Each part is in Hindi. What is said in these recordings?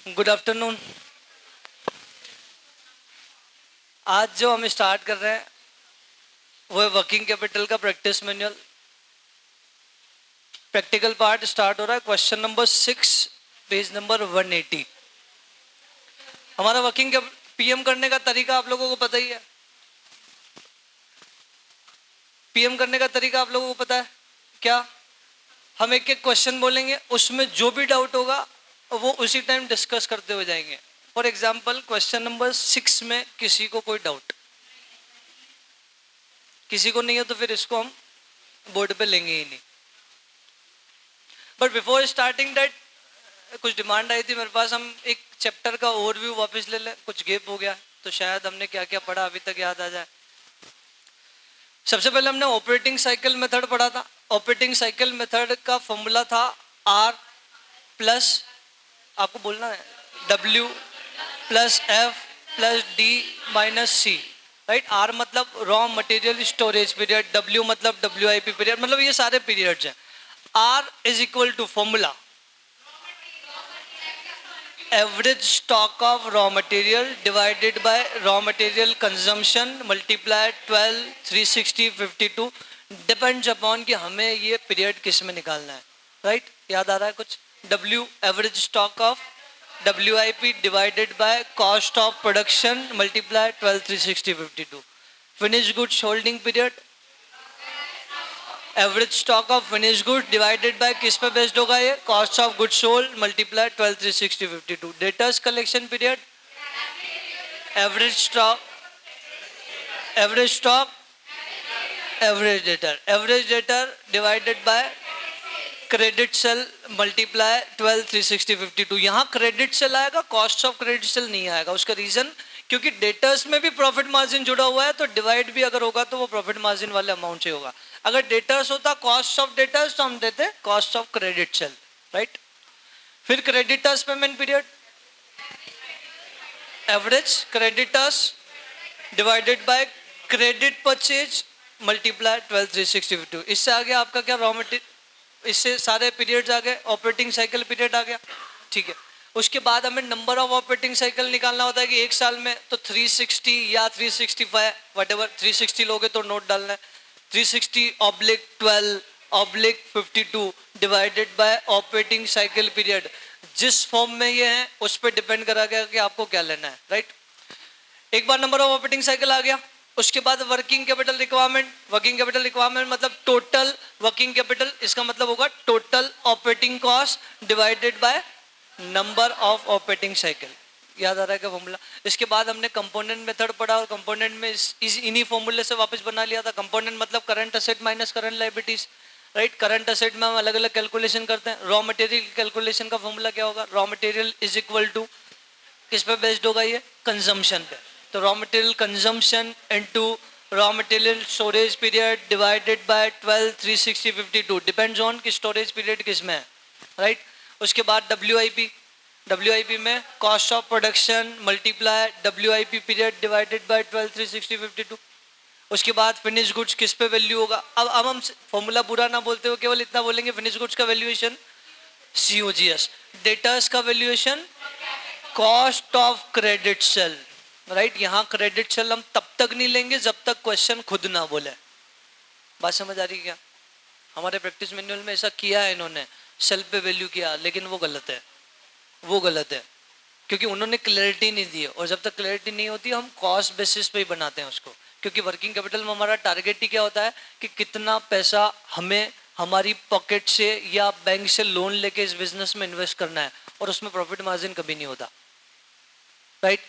Good afternoon. आज जो हम स्टार्ट कर रहे हैं वो है वर्किंग कैपिटल का practice manual. Practical part start हो रहा है। Question number 6 page number 180। हमारा वर्किंग पीएम करने का तरीका आप लोगों को पता ही है। पीएम करने का तरीका आप लोगों को पता है क्या? हम एक एक क्वेश्चन बोलेंगे, उसमें जो भी डाउट होगा वो उसी टाइम डिस्कस करते हुए जाएंगे। फॉर एग्जाम्पल क्वेश्चन नंबर 6 में किसी को कोई डाउट, किसी को नहीं हो तो फिर इसको हम बोर्ड पे लेंगे ही नहीं। बट बिफोर स्टार्टिंग दैट कुछ डिमांड आई थी मेरे पास, हम एक चैप्टर का ओवरव्यू वापस ले लें। कुछ गैप हो गया तो शायद हमने क्या क्या पढ़ा अभी तक याद आ जाए। सबसे पहले हमने ऑपरेटिंग साइकिल मेथड पढ़ा था। ऑपरेटिंग साइकिल मेथड का फॉर्मूला था R प्लस, आपको बोलना है, W plus F plus D minus C। Right. R मतलब raw material storage period, W मतलब WIP पीरियड, मतलब ये सारे पीरियड्स हैं। R is equal to formula average stock of raw material divided by raw material consumption multiply 12 360 52। Depends upon कि हमें ये पीरियड किस में निकालना है। राइट। याद आ रहा है कुछ? W average stock of WIP divided by cost of production multiply 12 360 52। Finish goods holding period average stock of finish good divided by किस पे बेस्ड होगा? ये cost of goods sold multiply 12 360 52। Debtors collection period average stock average debtor divided by credit sale multiply 12 360 52। यहाँ क्रेडिट सेल आएगा, कॉस्ट ऑफ क्रेडिट सेल नहीं आएगा। उसका रीजन क्योंकि डेटर्स में भी प्रॉफिट मार्जिन जुड़ा हुआ है, तो डिवाइड भी अगर होगा तो वो प्रॉफिट मार्जिन वाले अमाउंट से होगा। अगर डेटर्स होता कॉस्ट ऑफ डेटर्स तो हम देते cost of credit sale. Right. फिर creditors payment period average creditors divided by credit purchase multiply 12 360 52। इससे आगे आपका क्या? Raw material. इससे सारे पीरियड्स आ गए। ऑपरेटिंग साइकिल पीरियड आ गया। ठीक है। उसके बाद हमें नंबर ऑफ ऑपरेटिंग साइकिल निकालना होता है कि एक साल में तो 360 या 365 व्हाटएवर। 360 लोगे तो नोट डालना है। 360/12/52 divided by operating cycle period. जिस फॉर्म में ये है उस पर डिपेंड करा गया कि आपको क्या लेना है। राइट। एक बार नंबर ऑफ ऑपरेटिंग साइकिल आ गया, उसके बाद working capital requirement. Working capital requirement मतलब टोटल वर्किंग कैपिटल, इसका मतलब होगा total operating cost divided by number of operating cycle. याद आ रहा है क्या फॉर्मूला? इसके बाद हमने कंपोनेंट मेथड पढ़ा और कंपोनेंट में इन्हीं फॉर्मूले से वापस बना लिया था। कंपोनेंट मतलब current asset minus current liabilities. Right. Current asset में हम अलग अलग कैलकुलेशन करते हैं। रॉ मटेरियल कैलकुलेशन का फॉर्मूला क्या होगा? Raw material is equal to किस पे बेस्ड होगा? ये कंजम्पशन पे। तो raw material consumption into raw material storage period divided by 12 360 52। Depends on कि स्टोरेज पीरियड किस में है। राइट। उसके बाद WIP में cost of production multiply WIP period divided by 12 360 52। उसके बाद फिनिश गुड्स किस पे वैल्यू होगा? अब हम फॉर्मूला पूरा ना बोलते हुए केवल इतना बोलेंगे, फिनिश गुड्स का वैल्यूएशन COGS, डेटर्स का valuation cost of credit sale. Right. यहाँ क्रेडिट सेल हम तब तक नहीं लेंगे जब तक क्वेश्चन खुद ना बोले। बात समझ आ रही है क्या? हमारे प्रैक्टिस मैनुअल में ऐसा किया है इन्होंने, सेल पे वैल्यू किया, लेकिन वो गलत है। वो गलत है क्योंकि उन्होंने क्लैरिटी नहीं दी है, और जब तक क्लैरिटी नहीं होती हम कॉस्ट बेसिस पे ही बनाते हैं उसको। क्योंकि वर्किंग कैपिटल में हमारा टारगेट ही क्या होता है कि कितना पैसा हमें हमारी पॉकेट से या बैंक से लोन लेके इस बिजनेस में इन्वेस्ट करना है, और उसमें प्रॉफिट मार्जिन कभी नहीं होता। राइट।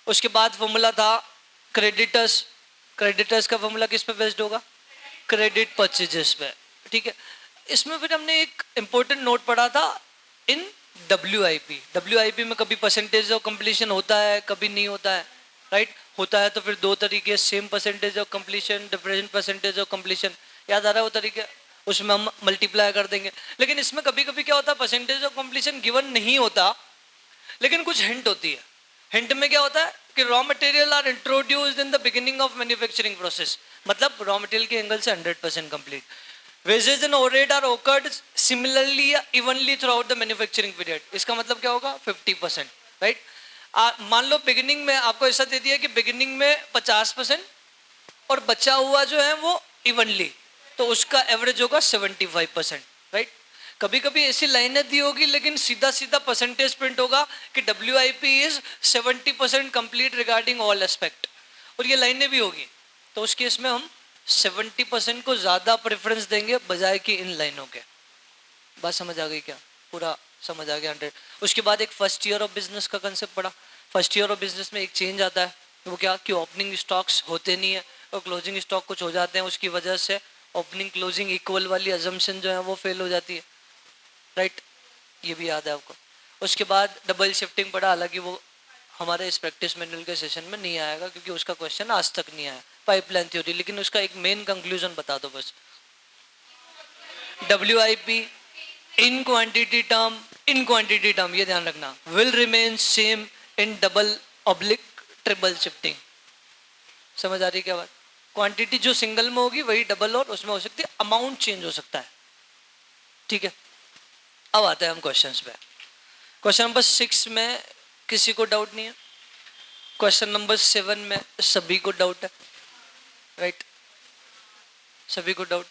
उसके बाद फॉर्मूला था क्रेडिटर्स। क्रेडिटर्स का फॉर्मूला किस पे बेस्ड होगा? क्रेडिट परचेजेस पे। ठीक है। इसमें फिर हमने एक इंपॉर्टेंट नोट पढ़ा था इन WIP में कभी परसेंटेज ऑफ कंप्लीशन होता है, कभी नहीं होता है। राइट। होता है तो फिर दो तरीके, same percentage of completion, different percentage of completion. याद आ रहा है वो तरीके? उसमें हम मल्टीप्लाई कर देंगे। लेकिन इसमें कभी कभी क्या होता है, परसेंटेज ऑफ कंप्लीशन गिवन नहीं होता, लेकिन कुछ हिंट होती है। हिंट में क्या होता है कि raw material are introduced in the beginning of manufacturing process, मतलब रॉ मटेरियल के एंगल से 100% कंप्लीट। Wages and overhead are occurred similarly evenly throughout the manufacturing period। इसका मतलब क्या होगा? 50%। राइट। मान लो बिगिनिंग में आपको ऐसा दे दिया कि बिगिनिंग में 50% और बचा हुआ जो है वो इवनली, तो उसका एवरेज होगा 75%, राइट। कभी कभी ऐसी लाइनें दी होगी लेकिन सीधा सीधा परसेंटेज प्रिंट होगा कि WIP is 70% complete regarding all aspect, और ये लाइनें भी होगी, तो उस केस में हम 70% को ज्यादा प्रेफरेंस देंगे बजाय कि इन लाइनों के। बात समझ आ गई क्या? पूरा समझ आ गया 100। उसके बाद एक फर्स्ट ईयर ऑफ बिजनेस का कंसेप्ट पढ़ा। फर्स्ट ईयर ऑफ बिजनेस में एक चेंज आता है, वो क्या कि ओपनिंग स्टॉक्स होते नहीं है और क्लोजिंग स्टॉक कुछ हो जाते हैं, उसकी वजह से ओपनिंग क्लोजिंग इक्वल वाली अजम्पशन जो है वो फेल हो जाती है, राइट। ये भी याद है आपको। उसके बाद डबल शिफ्टिंग पढ़ा, हालांकि वो हमारे इस प्रैक्टिस मैनुअल के सेशन में नहीं आएगा क्योंकि उसका क्वेश्चन आज तक नहीं आया। पाइपलाइन थ्योरी, लेकिन उसका एक मेन कंक्लूजन बता दो बस। WIP इन क्वांटिटी टर्म ये ध्यान रखना, will remain same in double oblique triple shifting. समझ आ रही क्या बात? क्वांटिटी जो सिंगल में होगी वही डबल और उसमें हो सकती है, अमाउंट चेंज हो सकता है, ठीक है। अब आते हैं हम क्वेश्चंस पे। क्वेश्चन नंबर 6 में किसी को डाउट नहीं है, क्वेश्चन नंबर 7 में सभी को डाउट है, राइट। सभी को डाउट।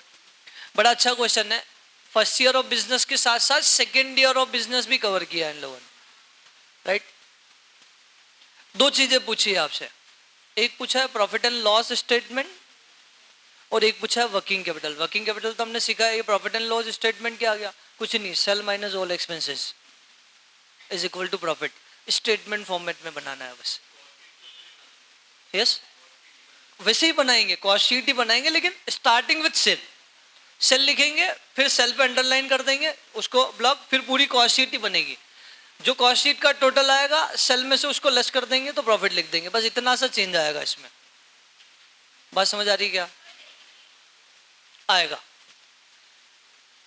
बड़ा अच्छा क्वेश्चन है। फर्स्ट ईयर ऑफ बिजनेस के साथ साथ सेकेंड ईयर ऑफ बिजनेस भी कवर किया इन लोगों ने, राइट। दो चीजें पूछी है आपसे, एक पूछा है प्रॉफिट एंड लॉस स्टेटमेंट और एक पूछा है वर्किंग कैपिटल। वर्किंग कैपिटल तो हमने सीखा है, ये प्रॉफिट एंड लॉस स्टेटमेंट क्या आ गया? कुछ नहीं, sale minus all expenses is equal to profit. Statement format में बनाना है बस। यस, वैसे ही बनाएंगे, कॉस्ट शीट ही बनाएंगे, लेकिन स्टार्टिंग विद सेल। सेल लिखेंगे, फिर सेल पे अंडरलाइन कर देंगे उसको ब्लॉक, फिर पूरी कॉस्ट शीट ही बनेगी। जो कॉस्ट शीट का टोटल आएगा सेल में से उसको लेस कर देंगे तो प्रॉफिट लिख देंगे, बस इतना सा चेंज आएगा इसमें। बात समझ आ रही क्या? आएगा।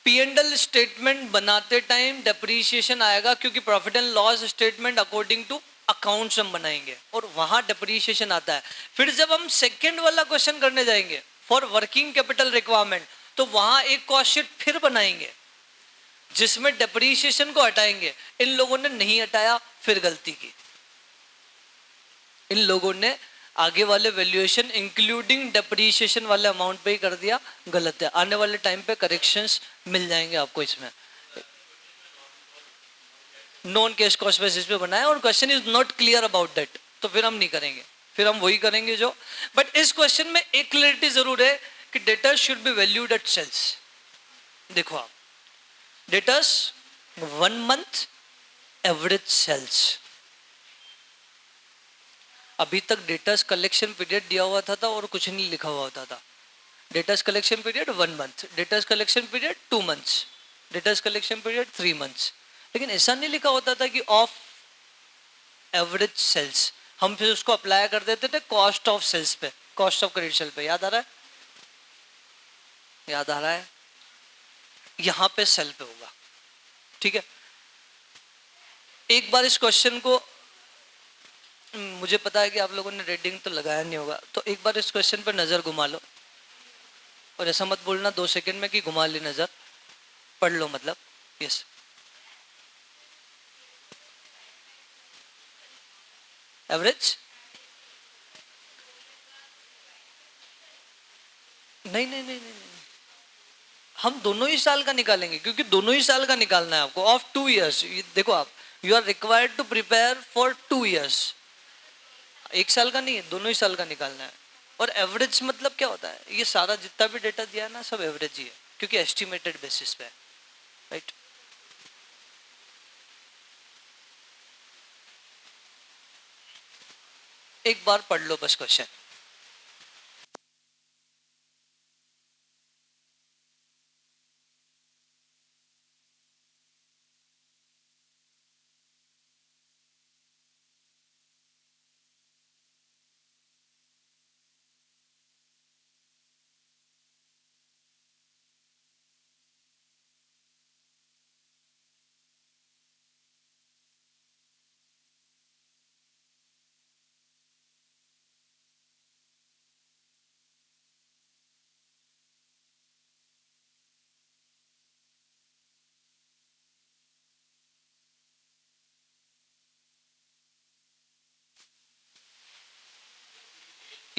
P&L स्टेटमेंट बनाते टाइम डेप्रीशिएशन आएगा, क्योंकि profit and loss statement according to accounts हम बनाएंगे और वहां डेप्रीशिएशन आता है। फिर जब हम सेकंड वाला क्वेश्चन करने जाएंगे फॉर वर्किंग कैपिटल रिक्वायरमेंट, तो वहां एक कॉस्ट शीट फिर बनाएंगे जिसमें डेप्रीशिएशन को हटाएंगे। इन लोगों ने नहीं हटाया, फिर गलती की। इन लोगों ने आगे वाले वैल्यूएशन इंक्लूडिंग डेप्रीशिएशन वाले अमाउंट पे ही कर दिया, गलत है। आने वाले टाइम पे करेक्शंस मिल जाएंगे आपको इसमें। नॉन कैश कॉस्ट बेसिस पे बनाया और question is not clear about that, तो फिर हम नहीं करेंगे, फिर हम वही करेंगे जो। बट इस क्वेश्चन में एक क्लैरिटी जरूर है कि debtors should be valued at sales. देखो आप, डेटर्स 1 मंथ एवरेज सेल्स। अभी तक डेटर्स कलेक्शन पीरियड दिया हुआ था और कुछ नहीं लिखा हुआ होता था। Debtors collection period 1 month, debtors collection period 2 months, debtors collection period 3 months, लेकिन ऐसा नहीं लिखा होता था कि ऑफ एवरेज सेल्स। हम फिर उसको अप्लाई कर देते थे कॉस्ट ऑफ सेल्स पे, कॉस्ट ऑफ क्रेडिट सेल पे। याद आ रहा है? याद आ रहा है? यहां पे सेल पे होगा, ठीक है। एक बार इस क्वेश्चन को, मुझे पता है कि आप लोगों ने रेडिंग तो लगाया नहीं होगा, तो एक बार इस क्वेश्चन पर नजर घुमा लो, और ऐसा मत बोलना 2 सेकंड में कि घुमा ली नजर, पढ़ लो मतलब। यस, एवरेज नहीं नहीं नहीं नहीं, हम दोनों ही साल का निकालेंगे, क्योंकि दोनों ही साल का निकालना है आपको, ऑफ 2 इयर्स। देखो आप, you are required to prepare for 2 years. एक साल का नहीं है, दोनों ही साल का निकालना है। और एवरेज मतलब क्या होता है? ये सारा जितना भी डेटा दिया है ना, सब एवरेज ही है, क्योंकि एस्टिमेटेड बेसिस पे है, राइट। एक बार पढ़ लो बस क्वेश्चन।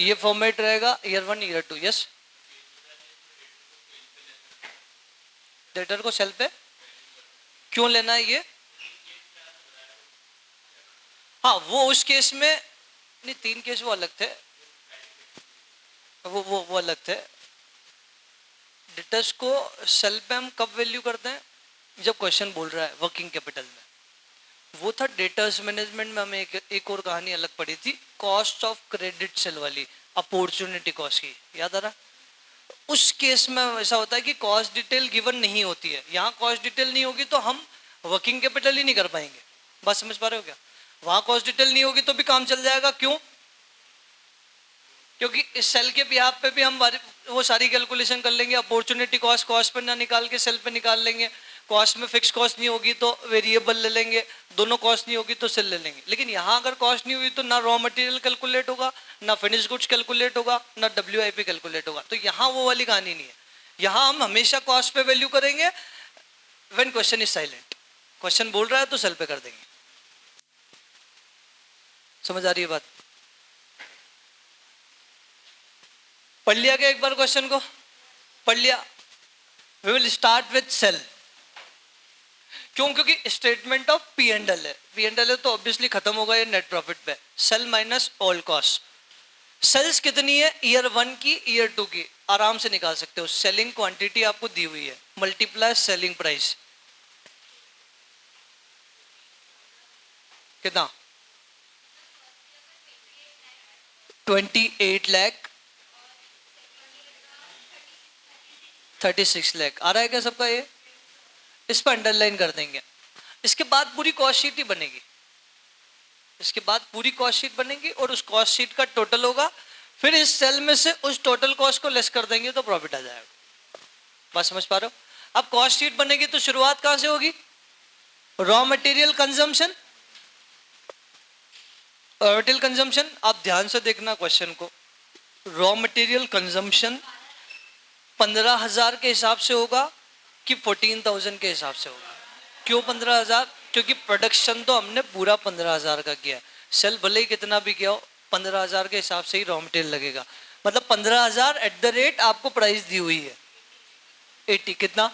ये फॉर्मेट रहेगा ईयर 1 ईयर 2। यस, डेटर को सेल पे क्यों लेना है ये? हाँ, वो उस केस में नहीं, 3 केस वो अलग थे, वो अलग थे। डेटर्स को सेल पे हम कब वैल्यू करते हैं? जब क्वेश्चन बोल रहा है वर्किंग कैपिटल में। वो था डेटर्स मैनेजमेंट में, हमें एक और कहानी अलग पड़ी थी, कॉस्ट ऑफ क्रेडिट सेल वाली, अपॉर्चुनिटी कॉस्ट की, याद आ रहा? उस केस में ऐसा होता है कि कॉस्ट डिटेल गिवन नहीं होती है। यहाँ कॉस्ट डिटेल नहीं होगी तो हम वर्किंग कैपिटल ही नहीं कर पाएंगे। बात समझ पा रहे हो क्या? वहां कॉस्ट डिटेल नहीं होगी तो भी काम चल जाएगा। क्यों? क्योंकि इस सेल के बिहाफ पे भी हम वो सारी कैलकुलेशन कर लेंगे। अपॉर्चुनिटी कॉस्ट कॉस्ट पर ना निकाल के सेल पे निकाल लेंगे। कॉस्ट में फिक्स कॉस्ट नहीं होगी तो वेरिएबल ले लेंगे, दोनों कॉस्ट नहीं होगी तो सेल ले लेंगे। लेकिन यहाँ अगर कॉस्ट नहीं हुई तो ना रॉ मटेरियल कैलकुलेट होगा, ना फिनिश गुड्स कैलकुलेट होगा, ना WIP कैलकुलेट होगा। तो यहाँ वो वाली कहानी नहीं है। यहाँ हम हमेशा कॉस्ट पे वैल्यू करेंगे when question is silent. Question बोल रहा है तो सेल पे कर देंगे। समझ आ रही है बात? पढ़ लिया क्या एक बार क्वेश्चन को? पढ़ लिया। We will start with sale. क्यों? क्योंकि स्टेटमेंट ऑफ P&L है। P&L है तो ऑब्वियसली खत्म होगा ये नेट प्रॉफिट पे। Sale minus all cost. Sales कितनी है? ईयर 1 की, ईयर 2 की, आराम से निकाल सकते हो। सेलिंग क्वांटिटी आपको दी हुई है, मल्टीप्लाई सेलिंग प्राइस। कितना? 28 लाख, 36 लाख। आ रहा है क्या सबका? ये इस पर अंडरलाइन कर देंगे। इसके बाद पूरी कॉस्ट शीट ही बनेगी। इसके बाद पूरी कॉस्ट शीट बनेगी और उस कॉस्ट शीट का टोटल होगा। फिर इस सेल में से उस टोटल कॉस्ट को लेस कर देंगे तो प्रॉफिट आ जाएगा। बात समझ पा रहे हो? अब कॉस्ट शीट बनेगी तो शुरुआत कहां से होगी? Raw material consumption. Raw material consumption, आप ध्यान से देखना क्वेश्चन को। रॉ मटेरियल कंजम्पशन 15,000 के हिसाब से होगा कि 14,000 के हिसाब से होगा? क्यों 15,000? क्योंकि प्रोडक्शन तो हमने पूरा 15,000 का किया है। सेल भले ही कितना भी किया हो, 15,000 के हिसाब से ही रॉ मटेरियल लगेगा। मतलब 15,000 एट द रेट आपको प्राइस दी हुई है 80। कितना?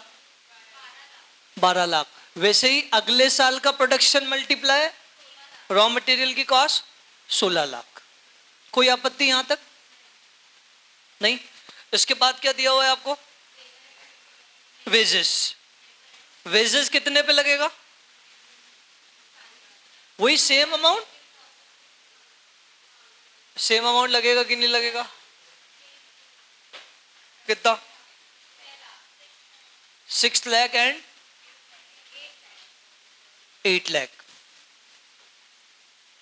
12 लाख। वैसे ही अगले साल का प्रोडक्शन मल्टीप्लाई रॉ मटेरियल की कॉस्ट 16 लाख। कोई आपत्ति यहां तक? नहीं। इसके बाद क्या दिया हुआ है आपको? वेजेस। वेजेस कितने पे लगेगा? वही सेम अमाउंट। सेम अमाउंट लगेगा कि नहीं लगेगा? कितना? 6 लाख एंड 8 लाख।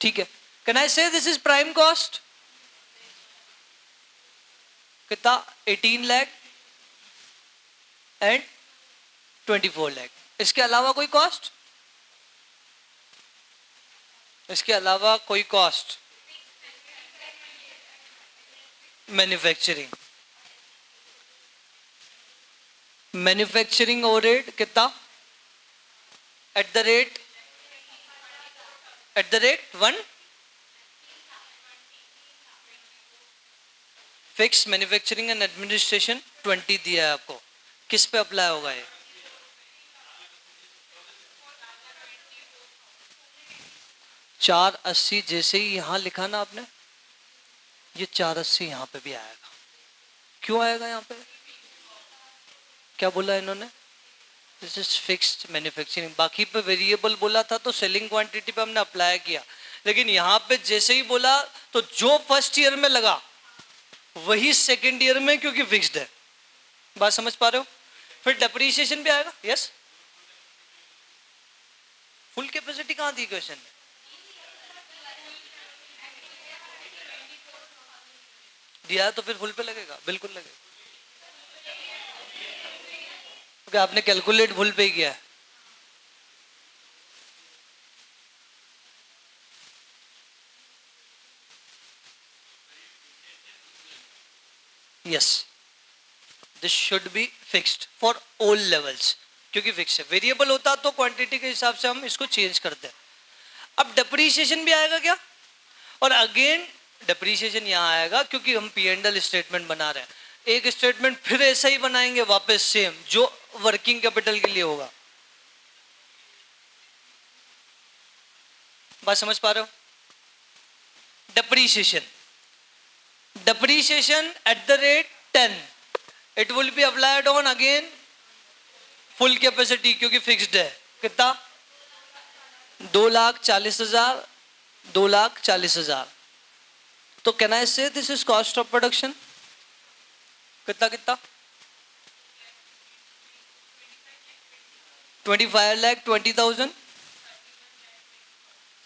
ठीक है। कैन आई से दिस इज प्राइम कॉस्ट? कितना? 18 लाख एंड 24 लाख। इसके अलावा कोई कॉस्ट? इसके अलावा कोई कॉस्ट? मैन्युफैक्चरिंग। मैन्युफैक्चरिंग ओवरहेड कितना? Eight the rate 1 fix. Manufacturing and administration 20 दिया है आपको। किस पे अप्लाई होगा ये? 480 जैसे ही यहां लिखा ना आपने, ये 480 यहां पे भी आएगा। क्यों आएगा यहां पे? क्या बोला इन्होंने? This is fixed manufacturing. बाकी पे वेरिएबल बोला था तो सेलिंग क्वांटिटी पे हमने अप्लाई किया, लेकिन यहां पे जैसे ही बोला तो जो फर्स्ट ईयर में लगा वही सेकेंड ईयर में, क्योंकि फिक्स्ड है। बात समझ पा रहे हो? फिर डेप्रिसिएशन भी आएगा। यस। फुल कैपेसिटी कहां दी क्वेश्चन में? दिया है तो फिर फुल पे लगेगा, बिल्कुल लगेगा। क्योंकि आपने कैलकुलेट फुल पे ही किया है। Yes, this should be fixed for all levels, क्योंकि फिक्स है। वेरिएबल होता तो क्वांटिटी के हिसाब से हम इसको चेंज करते हैं। अब डेप्रिसिएशन भी आएगा क्या? और अगेन डेप्रीशिएशन यहाँ आएगा क्योंकि हम P&L स्टेटमेंट बना रहे हैं। एक स्टेटमेंट फिर ऐसा ही बनाएंगे वापस सेम, जो वर्किंग कैपिटल के लिए होगा। बात समझ पा रहे हो? depreciation at the rate 10, it will be applied on again full capacity क्योंकि फिक्स्ड है। कितना? 2,40,000, 2,40,000। तो कैन आई से this is cost of production? कितना कितना? 25,20,000,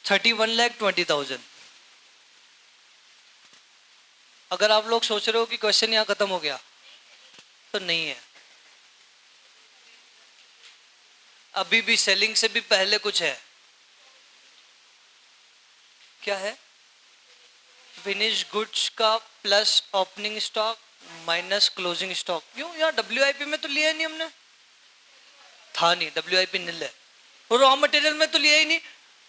31,20,000। अगर आप लोग सोच रहे हो कि क्वेश्चन यहां खत्म हो गया, तो नहीं है। अभी भी सेलिंग से भी पहले कुछ है। क्या है? फिनिश गुड्स का plus opening stock minus closing stock. क्यों? यार WIP में तो लिया ही नहीं हमने, था नहीं, WIP नील है। और रॉ मटेरियल में तो लिया ही नहीं,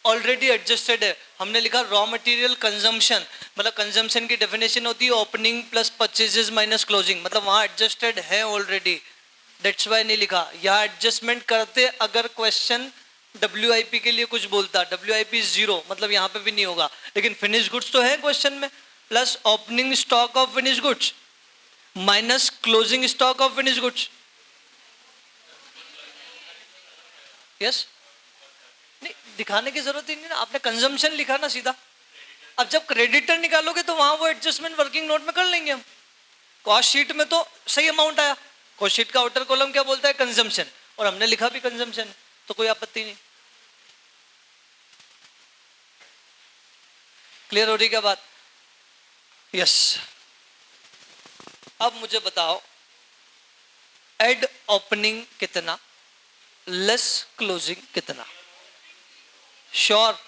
ऑलरेडी एडजस्टेड है। हमने लिखा रॉ मटेरियल कंजम्पशन, मतलब कंजम्पशन की डेफिनेशन होती है opening plus purchases minus closing, मतलब वहां एडजस्टेड है ऑलरेडी, दैट्स वाई नहीं लिखा। यहाँ एडजस्टमेंट करते अगर क्वेश्चन WIP के लिए कुछ बोलता, WIP 0, मतलब यहाँ पे भी नहीं होगा। लेकिन फिनिश गुड्स तो है क्वेश्चन में, plus opening stock of finish goods minus closing stock of finish goods. Yes? नहीं, दिखाने की जरूरत ही नहीं ना, आपने कंजम्पशन लिखा ना सीधा। अब जब क्रेडिटर निकालोगे तो वहां वो एडजस्टमेंट वर्किंग नोट में कर लेंगे हम। कॉस्ट शीट में तो सही अमाउंट आया, कॉस्ट शीट का आउटर कॉलम क्या बोलता है? कंजम्पशन, और हमने लिखा भी कंजम्पशन, तो कोई आपत्ति नहीं। क्लियर हो रही क्या बात? यस। अब मुझे बताओ, एड ओपनिंग कितना, लेस क्लोजिंग कितना? श्योर?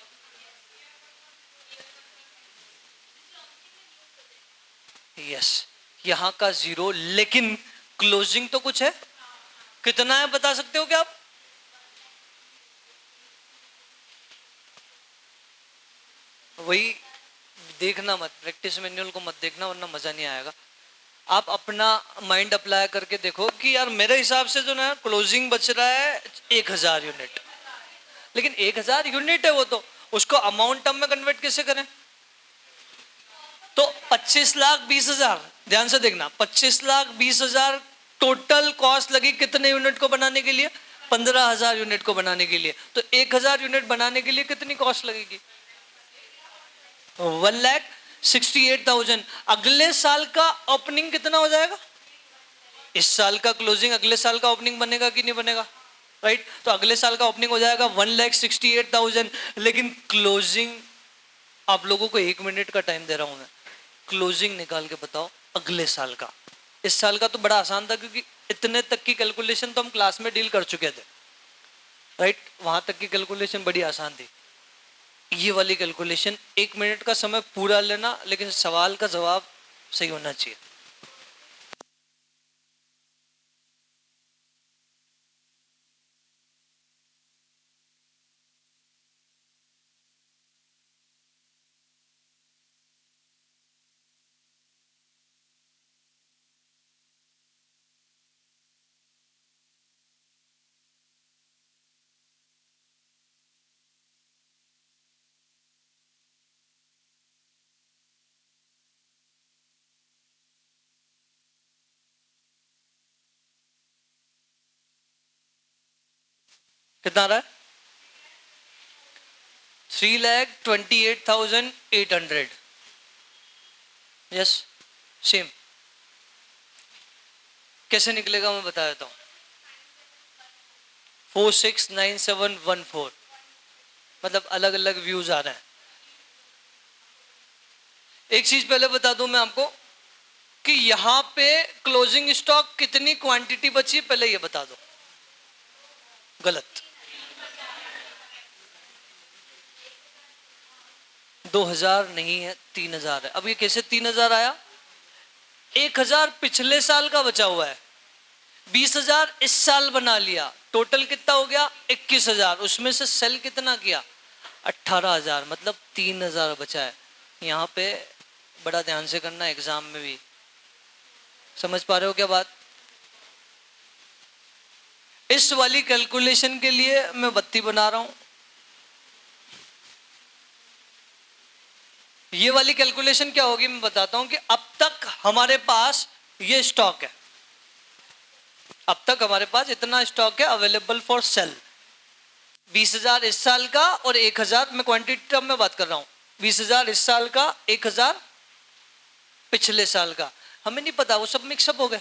यस, यहां का 0, लेकिन क्लोजिंग तो कुछ है। कितना है बता सकते हो क्या आप? वही देखना मत, प्रैक्टिस मैन्युअल को मत देखना वरना मजा नहीं आएगा। आप अपना माइंड अप्लाई करके देखो कि यार मेरे हिसाब से जो ना क्लोजिंग बच रहा है 1,000 यूनिट, लेकिन 1,000 यूनिट है वो, तो उसको अमाउंट टर्म में कन्वर्ट कैसे करें? तो 25,20,000, ध्यान से देखना, 25,20,000 टोटल कॉस्ट लगी कितने यूनिट को बनाने के लिए? 15,000 यूनिट को बनाने के लिए। तो 1,000 यूनिट बनाने के लिए कितनी कॉस्ट लगेगी? 1,68,000। अगले साल का ओपनिंग कितना हो जाएगा? इस साल का क्लोजिंग अगले साल का ओपनिंग बनेगा कि नहीं बनेगा? राइट, तो अगले साल का ओपनिंग हो जाएगा 1,68,000, लेकिन क्लोजिंग, आप लोगों को 1 मिनट का टाइम दे रहा हूं मैं, क्लोजिंग निकाल के बताओ अगले साल का। इस साल का तो बड़ा आसान था क्योंकि इतने तक की कैलकुलेशन तो हम क्लास में डील कर चुके थे, राइट? वहां तक की कैलकुलेशन बड़ी आसान थी। ये वाली कैलकुलेशन 1 मिनट का समय पूरा लेना, लेकिन सवाल का जवाब सही होना चाहिए। कितना आ रहा है? 3,28,800। Yes, same. कैसे निकलेगा मैं बता देता हूं। 469714, मतलब अलग अलग व्यूज आ रहे हैं। एक चीज पहले बता दूं मैं आपको कि यहां पे क्लोजिंग स्टॉक कितनी क्वांटिटी बची, पहले ये बता दो। गलत। 2,000 नहीं है, 3,000 है। अब ये कैसे 3,000 आया? 1,000 पिछले साल का बचा हुआ है, 20,000 इस साल बना लिया, टोटल कितना हो गया? 21,000। उसमें से सेल कितना किया? 18,000, मतलब 3,000 बचा है। यहाँ पे बड़ा ध्यान से करना एग्जाम में भी। समझ पा रहे हो क्या बात? इस वाली कैलकुलेशन के लिए मैं बत्ती बना रहा हूं। ये वाली कैलकुलेशन क्या होगी मैं बताता हूं कि अब तक हमारे पास ये स्टॉक है, अब तक हमारे पास इतना स्टॉक है अवेलेबल फॉर सेल। 20,000 इस साल का और 1,000, मैं क्वांटिटी टर्म में बात कर रहा हूं, 20,000 इस साल का, 1,000 पिछले साल का। हमें नहीं पता, वो सब मिक्सअप हो गए,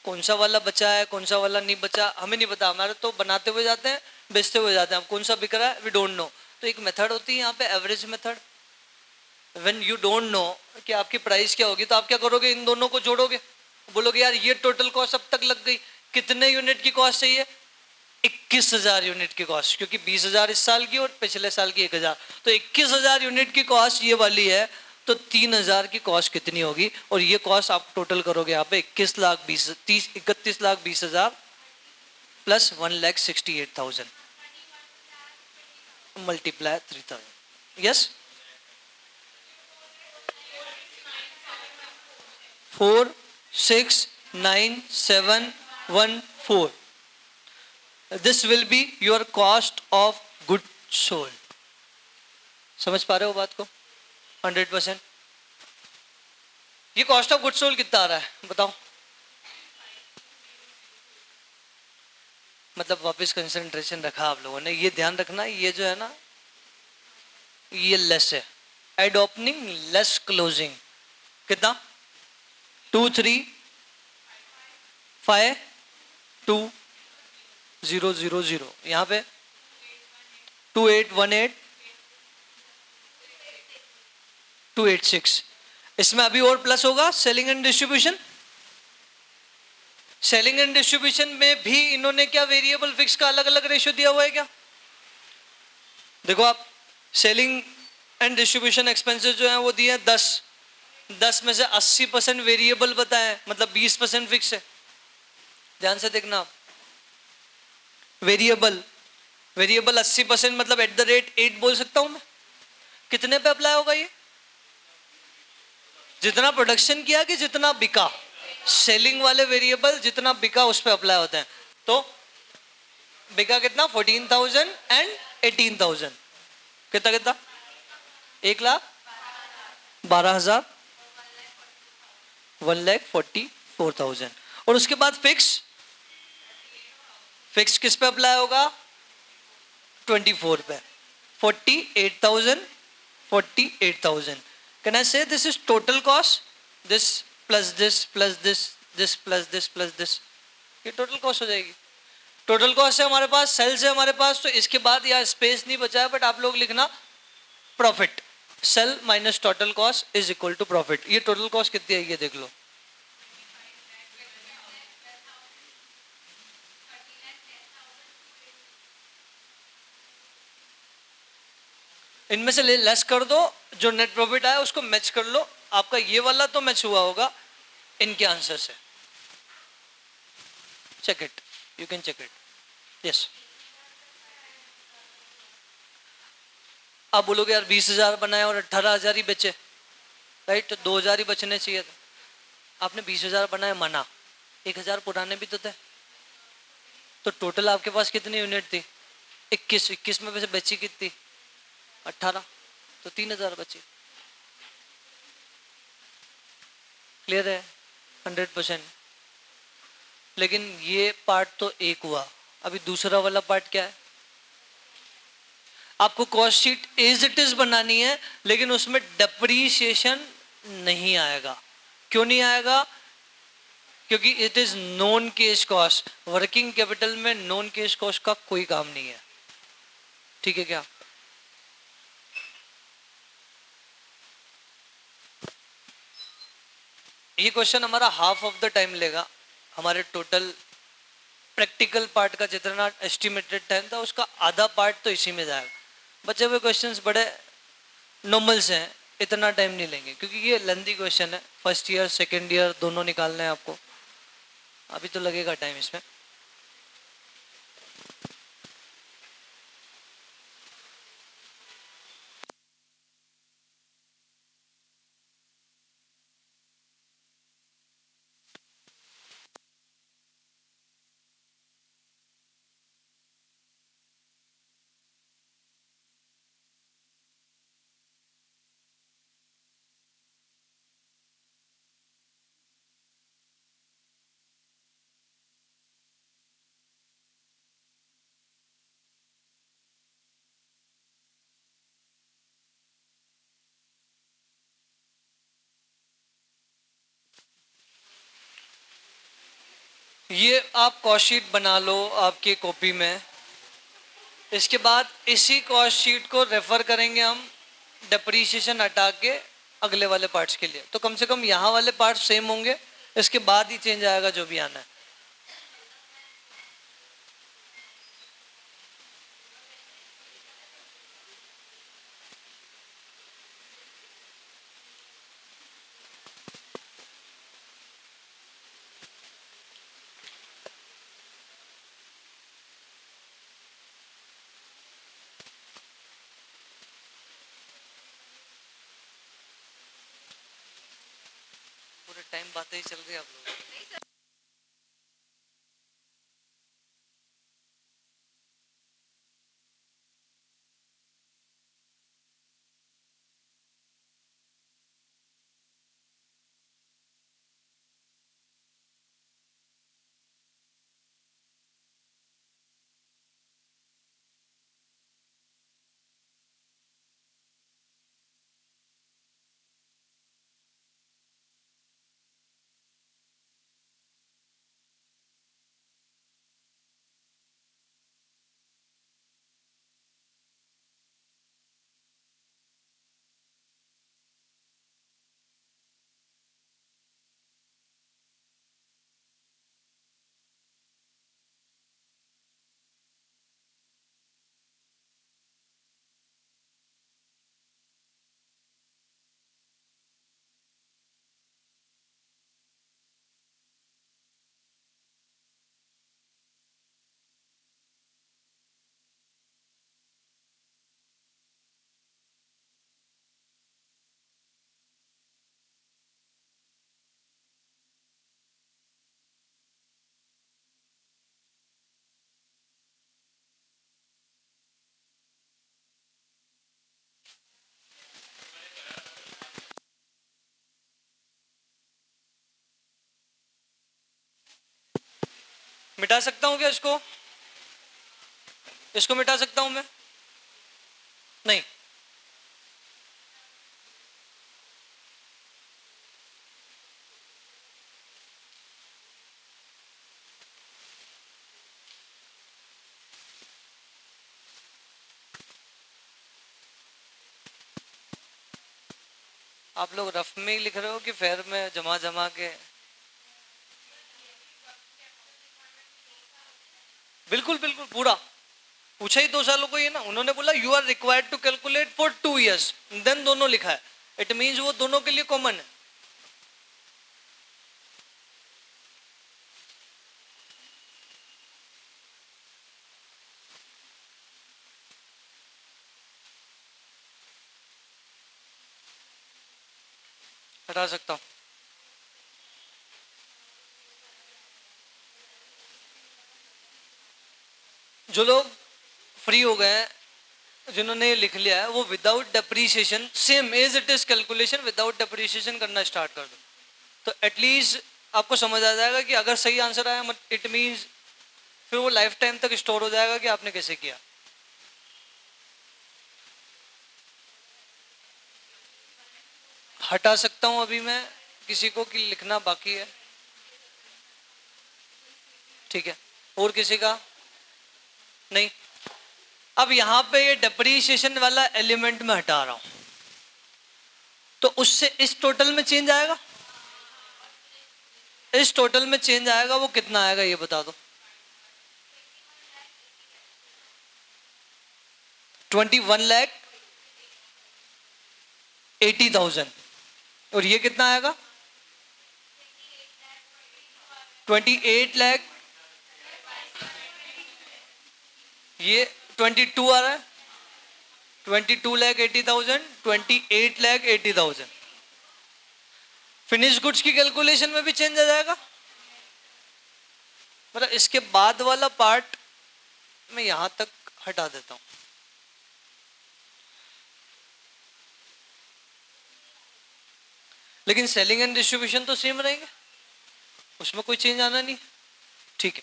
कौन सा वाला बचा है कौन सा वाला नहीं बचा हमें नहीं पता। हमारे तो बनाते हुए जाते हैं, बेचते हुए जाते हैं, अब कौन सा बिक रहा है वी डोंट नो। तो एक मेथड होती है यहाँ पे average method. When you don't know कि आपकी प्राइस क्या होगी, तो आप क्या करोगे, इन दोनों को जोड़ोगे, बोलोगे यार ये टोटल कॉस्ट अब तक लग गई, कितने यूनिट की कॉस्ट चाहिए, 21,000 यूनिट की कॉस्ट, क्योंकि 20,000 इस साल की और पिछले साल की 1,000, तो 21,000 यूनिट की कॉस्ट ये वाली है। तो 3,000 की कॉस्ट कितनी होगी, और ये कॉस्ट आप टोटल करोगे यहाँ पे 31,20,000 plus 1,68,000 multiply 3,000। Yes, 4,6,9,7,1,4, this will be your cost of good sold. समझ पा रहे हो बात को? 100%। ये कॉस्ट ऑफ गुड सोल्ड कितना आ रहा है बताओ? मतलब वापस कंसंट्रेशन रखा आप लोगों ने, ये ध्यान रखना, ये जो है ना ये लेस है, एड ओपनिंग लेस क्लोजिंग, कितना 2,3,5,2,0,0,0, यहाँ पे 2,8,1,8,2,86। इसमें अभी और प्लस होगा selling and distribution. Selling and distribution में भी इन्होंने क्या वेरिएबल फिक्स का अलग अलग रेशियो दिया हुआ है क्या? देखो आप, सेलिंग एंड डिस्ट्रीब्यूशन एक्सपेंसेस जो है वो दिए 10 में से 80% वेरिएबल बताए, मतलब 20% फिक्स है। ध्यान से देखना आप, वेरिएबल 80% मतलब एट द रेट 8 बोल सकता हूं मैं। कितने पे अप्लाई होगा ये? जितना प्रोडक्शन किया कि जितना बिका, सेलिंग वाले वेरिएबल जितना बिका उस पे अप्लाई होते हैं। तो बिका कितना, 14,000 एंड 18,000, कितना कितना, 1,12,000, 1,44,000। और उसके बाद फिक्स किस पे अप्लाई होगा, 24 पे, 48,000। Can I say this is total cost? This plus this plus this, this plus this plus this, ये टोटल कॉस्ट हो जाएगी। टोटल कॉस्ट है हमारे पास, सेल्स है हमारे पास, तो इसके बाद यार स्पेस नहीं बचा है, बट आप लोग लिखना profit, sale minus total cost is equal to profit. ये टोटल कॉस्ट कितनी है ये देख लो, इनमें से लेस कर दो, जो नेट प्रॉफिट आया उसको मैच कर लो। आपका ये वाला तो मैच हुआ होगा इनके आंसर से, check it, you can check it. Yes, आप बोलोगे यार 20,000 बनाए और 18,000 ही बचे, राइट, तो 2,000 ही बचने चाहिए था। आपने 20,000 बनाए मना, 1,000 पुराने भी तो थे, तो टोटल आपके पास कितनी यूनिट थी, 21 में वैसे बची कितनी, 18, तो 3,000 बची। क्लियर है? 100%। लेकिन ये पार्ट तो एक हुआ, अभी दूसरा वाला पार्ट क्या है, आपको cost sheet as it is बनानी है, लेकिन उसमें डेप्रीशिएशन नहीं आएगा। क्यों नहीं आएगा? क्योंकि it is non cash cost, working capital में नॉन कैश कॉस्ट का कोई काम नहीं है। ठीक है क्या? ये क्वेश्चन हमारा हाफ ऑफ द टाइम लेगा, हमारे टोटल प्रैक्टिकल पार्ट का जितना एस्टिमेटेड टाइम था उसका आधा पार्ट तो इसी में जाएगा। बचे हुए क्वेश्चंस बड़े नॉर्मल से हैं, इतना टाइम नहीं लेंगे, क्योंकि ये लेंथी क्वेश्चन है, फर्स्ट ईयर सेकेंड ईयर दोनों निकालना है आपको, अभी तो लगेगा टाइम इसमें। ये आप कॉस्ट शीट बना लो आपकी कॉपी में। इसके बाद इसी कॉस्ट शीट को रेफर करेंगे हम डेप्रीशिएशन हटा के अगले वाले पार्ट्स के लिए। तो कम से कम यहाँ वाले पार्ट्स सेम होंगे, इसके बाद ही चेंज आएगा जो भी आना है। पूरे टाइम बातें ही चल रही है आप लोग। मिटा सकता हूँ क्या इसको? इसको मिटा सकता हूँ मैं? नहीं। आप लोग रफ में ही लिख रहे हो कि फेयर में जमा जमा के? बिल्कुल बिल्कुल पूरा पूछा ही 2 सालों को ये ना, उन्होंने बोला you are required to calculate for 2 years, then दोनों लिखा है, इट मींस वो दोनों के लिए कॉमन है। हटा सकता हूँ। जो लोग फ्री हो गए हैं, जिन्होंने ये लिख लिया है, वो without depreciation same as it is calculation without depreciation करना स्टार्ट कर दो, तो एटलीस्ट आपको समझ आ जाएगा कि अगर सही आंसर आया इट मींस फिर वो लाइफ टाइम तक स्टोर हो जाएगा कि आपने कैसे किया। हटा सकता हूं अभी मैं किसी को कि लिखना बाकी है? ठीक है, और किसी का? नहीं। अब यहां पे ये डेप्रीशिएशन वाला एलिमेंट में हटा रहा हूं, तो उससे इस टोटल में चेंज आएगा? इस टोटल में चेंज आएगा, वो कितना आएगा ये बता दो। 21,80,000। और ये कितना आएगा? 28 लाख। ये 22 आ रहा है। 22,80,000, 28,80,000। फिनिश गुड्स की कैलकुलेशन में भी चेंज आ जाएगा। मतलब इसके बाद वाला पार्ट मैं यहां तक हटा देता हूं। लेकिन सेलिंग एंड डिस्ट्रीब्यूशन तो सेम रहेंगे, उसमें कोई चेंज आना नहीं। ठीक है,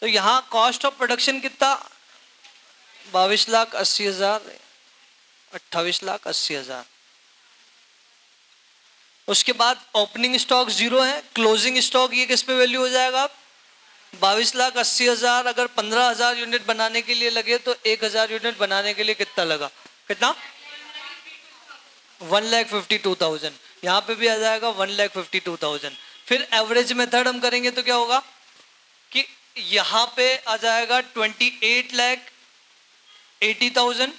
तो यहां कॉस्ट ऑफ प्रोडक्शन कितना? 22,80,000, 28,80,000। उसके बाद ओपनिंग स्टॉक 0 है, क्लोजिंग स्टॉक ये किस पे वैल्यू हो जाएगा? आप 22,80,000 अगर 15,000 यूनिट बनाने के लिए लगे तो 1,000 यूनिट बनाने के लिए कितना लगा? कितना? 1,52,000। यहाँ पे भी आ जाएगा 1,52,000। फिर एवरेज मेथड हम करेंगे तो क्या होगा कि यहाँ पे आ जाएगा 28,80,000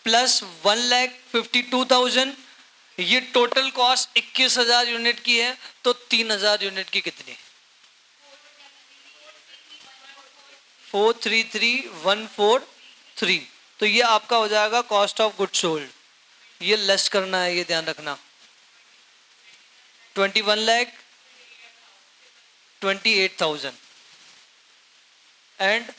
प्लस 1,52,000। ये टोटल कॉस्ट 21,000 यूनिट की है, तो 3,000 यूनिट की कितनी? 433,143। तो ये आपका हो जाएगा कॉस्ट ऑफ गुड्स सोल्ड। ये लेस करना है, ये ध्यान रखना। 21,28,000 एंड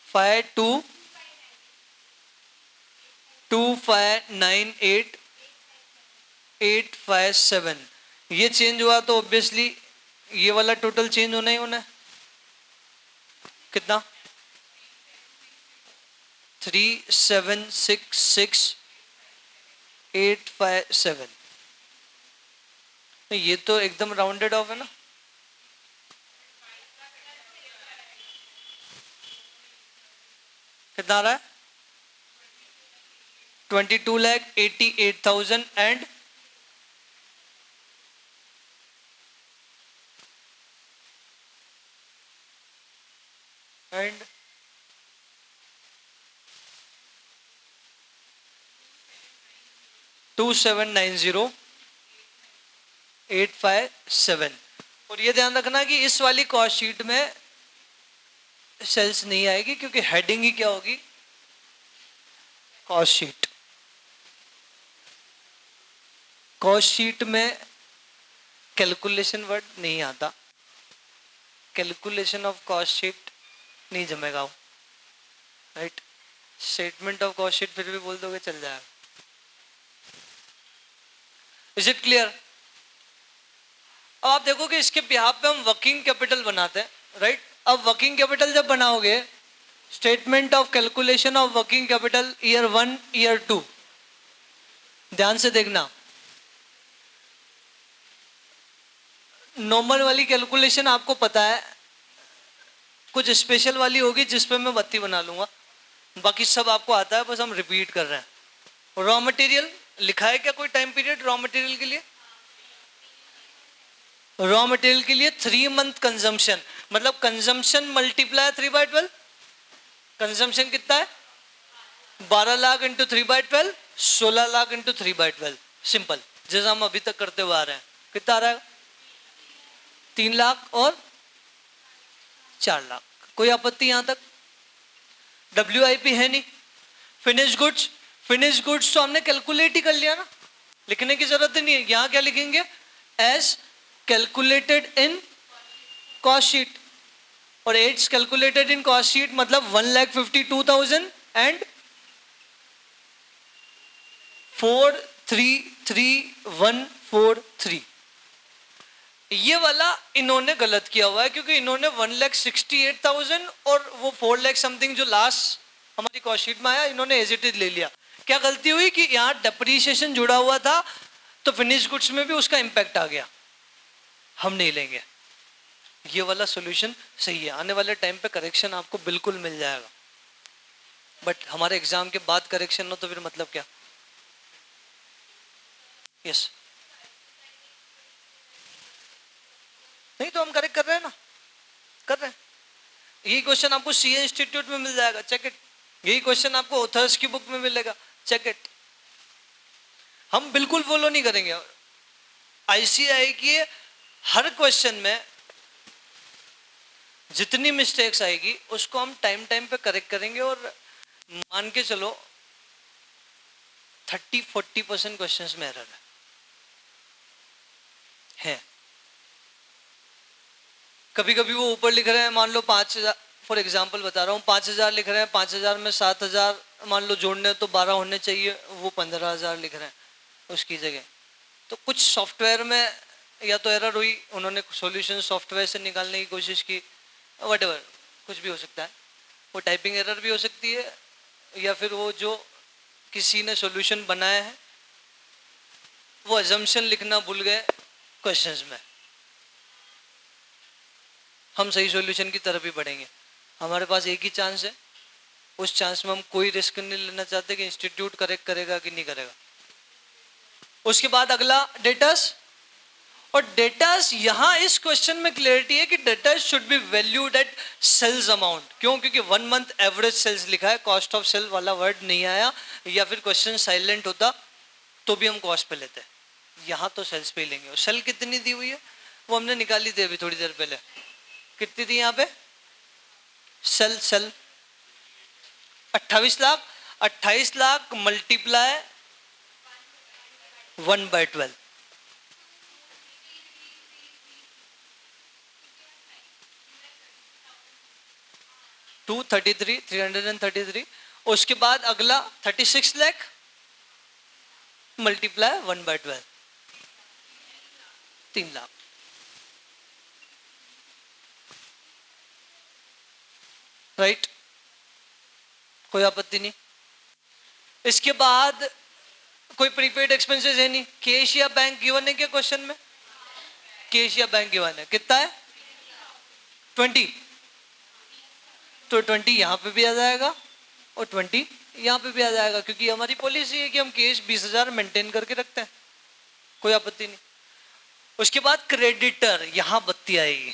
5,2,5,9,8,8,5,7। ये चेंज हुआ तो ऑब्वियसली ये वाला टोटल चेंज होना ही होना है। कितना? 3,766,8,5,7। ये तो एकदम राउंडेड ऑफ है ना। कितना आ रहा है? 22,88,000 एंड 2,790,8,5,7। और ये ध्यान रखना कि इस वाली कॉस्ट शीट में सेल्स नहीं आएगी, क्योंकि हेडिंग ही क्या होगी? Cost sheet. कॉस्ट शीट में कैलकुलेशन वर्ड नहीं आता, कैलकुलेशन ऑफ कॉस्ट शीट नहीं जमेगा, right? Statement of cost sheet फिर भी बोल दोगे चल जाएगा। Is it clear? अब आप देखो कि इसके बिहाफ पे हम वर्किंग कैपिटल बनाते हैं, राइट? अब वर्किंग कैपिटल जब बनाओगे, statement of calculation of working capital year 1 year 2, ध्यान से देखना। नॉर्मल वाली कैलकुलेशन आपको पता है, कुछ स्पेशल वाली होगी जिस पे मैं बत्ती बना लूंगा, बाकी सब आपको आता है, बस हम रिपीट कर रहे हैं। रॉ मटेरियल लिखा है क्या कोई टाइम पीरियड रॉ मटेरियल के लिए? रॉ मटेरियल के लिए 3 मंथ कंजम्पशन, मतलब कंजम्पशन मल्टीप्लाई 3/12। कंजम्पशन कितना है? 12 lakh into 3/12, 16 lakh into 3/12। Simple, जैसा हम अभी तक करते हुए आ रहे हैं। कितना आ रहा है? 3 लाख और 4 लाख। कोई आपत्ति यहां तक? WIP है नहीं। फिनिश गुड्स, फिनिश गुड्स तो हमने कैलकुलेट ही कर लिया ना, लिखने की जरूरत ही नहीं है। यहां क्या लिखेंगे? As calculated in cost sheet, और as calculated in cost sheet मतलब 1,52,000 एंड 433,143। ये वाला इन्होंने गलत किया हुआ है, क्योंकि इन्होंने 1,68,000 और वो 4 लाख समथिंग जो लास्ट हमारी कॉस्ट शीट में आया, इन्होंने एज इट इज ले लिया। क्या गलती हुई कि यहाँ डेप्रीशिएशन जुड़ा हुआ था, तो फिनिश गुड्स में भी उसका इंपैक्ट आ गया। हम नहीं लेंगे, ये वाला सॉल्यूशन सही है। आने वाले टाइम पे करेक्शन आपको बिल्कुल मिल जाएगा, बट हमारे एग्जाम के बाद करेक्शन हो तो फिर मतलब क्या? यस नहीं तो हम करेक्ट कर रहे हैं ना, कर रहे हैं। यही क्वेश्चन आपको CA इंस्टीट्यूट में मिल जाएगा, चेक इट। यही क्वेश्चन आपको ऑथर्स की बुक में मिलेगा, चेक इट। हम बिल्कुल फॉलो नहीं करेंगे। ICAI की हर क्वेश्चन में जितनी मिस्टेक्स आएगी उसको हम टाइम टाइम पे करेक्ट करेंगे, और मान के चलो 30-40% क्वेश्चंस में एरर है। कभी कभी वो ऊपर लिख रहे हैं, मान लो 5,000, फॉर एग्जांपल बता रहा हूँ, 5,000 लिख रहे हैं, 5,000 में 7,000 मान लो जोड़ने तो 12 होने चाहिए, वो 15,000 लिख रहे हैं उसकी जगह। तो कुछ सॉफ्टवेयर में या तो एरर हुई, उन्होंने सॉल्यूशन सॉफ्टवेयर से निकालने की कोशिश की, व्हाटएवर, कुछ भी हो सकता है। वो टाइपिंग एरर भी हो सकती है, या फिर वो जो किसी ने सॉल्यूशन बनाया है वो अजम्पशन लिखना भूल गए क्वेश्चंस में। हम सही सॉल्यूशन की तरफ ही बढ़ेंगे। हमारे पास एक ही चांस है, उस चांस में हम कोई रिस्क नहीं लेना चाहते कि इंस्टीट्यूट करेक्ट करेगा कि नहीं करेगा। उसके बाद अगला डेटास, और डेटास यहां इस क्वेश्चन में क्लियरिटी है कि data should be valued at sales amount. क्यों? क्योंकि 1 मंथ एवरेज सेल्स लिखा है, कॉस्ट ऑफ सेल वाला वर्ड नहीं आया, या फिर क्वेश्चन साइलेंट होता तो भी हम कॉस्ट पे लेते हैं, यहां तो सेल्स पे लेंगे। और सेल कितनी दी हुई है वो हमने निकाली थी अभी थोड़ी देर पहले, कितनी थी यहाँ पे सेल 28 लाख। 28 लाख मल्टीप्लाई 1/12, 333। उसके बाद अगला 36 लाख मल्टीप्लाई 1/12, 3 लाख। राइट, कोई आपत्ति नहीं। इसके बाद कोई प्रीपेड एक्सपेंसेस है नहीं। कैश या बैंक गिवन है क्या क्वेश्चन में? कैश या बैंक गिवन है, कितना है 20, तो 20 यहाँ पे भी आ जाएगा और 20 यहाँ पे भी आ जाएगा, क्योंकि हमारी पॉलिसी है कि हम कैश 20,000 मेंटेन करके रखते हैं, कोई आपत्ति नहीं। उसके बाद क्रेडिटर, यहां बत्ती आएगी,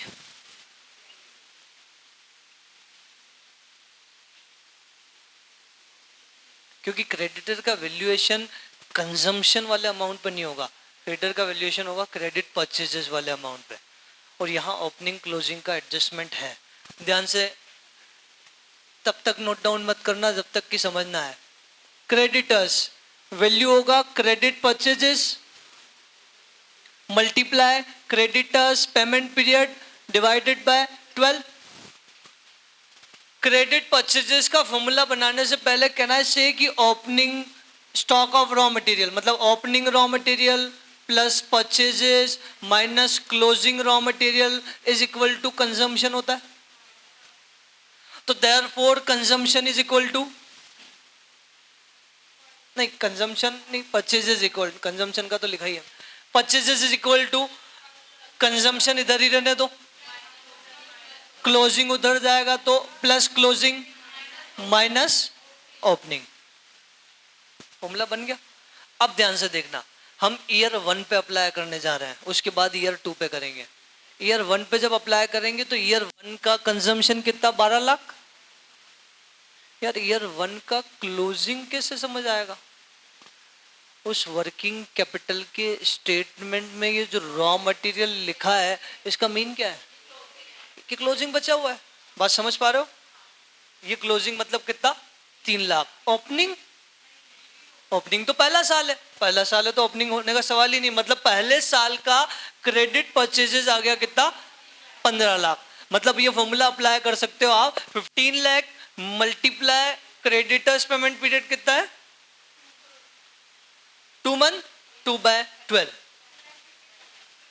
क्योंकि क्रेडिटर का वैल्यूएशन कंजम्पशन वाले अमाउंट पर नहीं होगा, क्रेडिटर का वैल्यूएशन होगा क्रेडिट परचेजेस वाले अमाउंट पे, और यहाँ ओपनिंग क्लोजिंग का एडजस्टमेंट है। ध्यान से तब तक नोट डाउन मत करना जब तक कि समझना है। क्रेडिटर्स वैल्यू होगा credit purchases multiply creditors payment period divided by 12। Credit purchases का फॉर्मूला बनाने से पहले कहना है कि opening stock of raw material, मतलब opening raw material plus purchases minus closing raw material is equal to consumption होता है। तो therefore consumption is equal to, नहीं कंजम्पशन नहीं, परचेजेस इक्वल, कंजम्पशन का तो लिखा ही है, purchases is equal to consumption इधर ही रहने दो, क्लोजिंग उधर जाएगा तो plus closing minus opening, formula बन गया। अब ध्यान से देखना, हम ईयर 1 पे अप्लाई करने जा रहे हैं, उसके बाद ईयर 2 पे करेंगे। ईयर 1 पे जब अप्लाई करेंगे तो ईयर 1 का कंजम्पशन कितना 12 लाख। यार ईयर 1 का क्लोजिंग कैसे समझ आएगा? उस वर्किंग कैपिटल के स्टेटमेंट में ये जो रॉ मटेरियल लिखा है इसका मीन क्या है कि क्लोजिंग बचा हुआ है। बात समझ पा रहे हो? ये क्लोजिंग मतलब कितना 3 लाख। ओपनिंग, ओपनिंग तो पहला साल है, पहला साल है तो ओपनिंग होने का सवाल ही नहीं, मतलब पहले साल का क्रेडिट परचेजेस आ गया कितना 15 लाख। मतलब ये फॉर्मूला अप्लाई कर सकते हो आप, 15 lakh multiply creditors payment period कितना है 2 मंथ 2/12,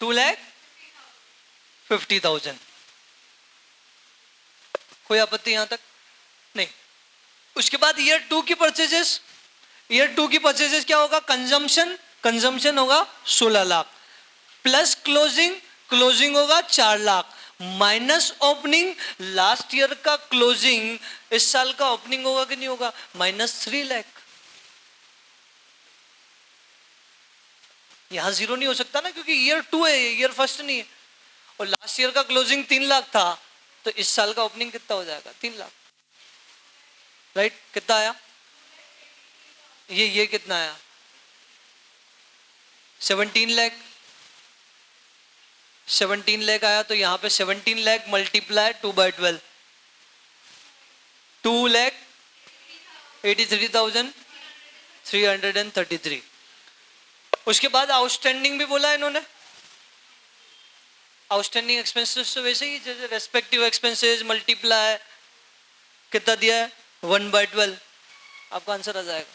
2,50,000। कोई आपत्ति यहां तक नहीं। उसके बाद ईयर 2 की परचेजेस, ईयर 2 की परचेजेस क्या होगा कंजम्पशन, कंजम्पशन होगा 16 लाख प्लस क्लोजिंग, क्लोजिंग होगा 4 lakh minus opening, last year का क्लोजिंग इस साल का ओपनिंग होगा कि नहीं होगा -3 लाख। यहां जीरो नहीं हो सकता ना, क्योंकि ईयर 2 है, ईयर फर्स्ट नहीं है, और लास्ट ईयर का क्लोजिंग 3 लाख था, तो इस साल का ओपनिंग कितना हो जाएगा 3 लाख। राइट, कितना आया ये कितना आया 17 लाख, 17 लाख आया, तो यहां पे 17 लाख मल्टीप्लाई 2/12, 2,83,333। उसके बाद आउटस्टैंडिंग भी बोला इन्होंने, आउटस्टैंडिंग एक्सपेंसेस तो वैसे ही जैसे रेस्पेक्टिव एक्सपेंसेस मल्टीप्लाई कितना दिया है 1/12, आपका आंसर आ जाएगा।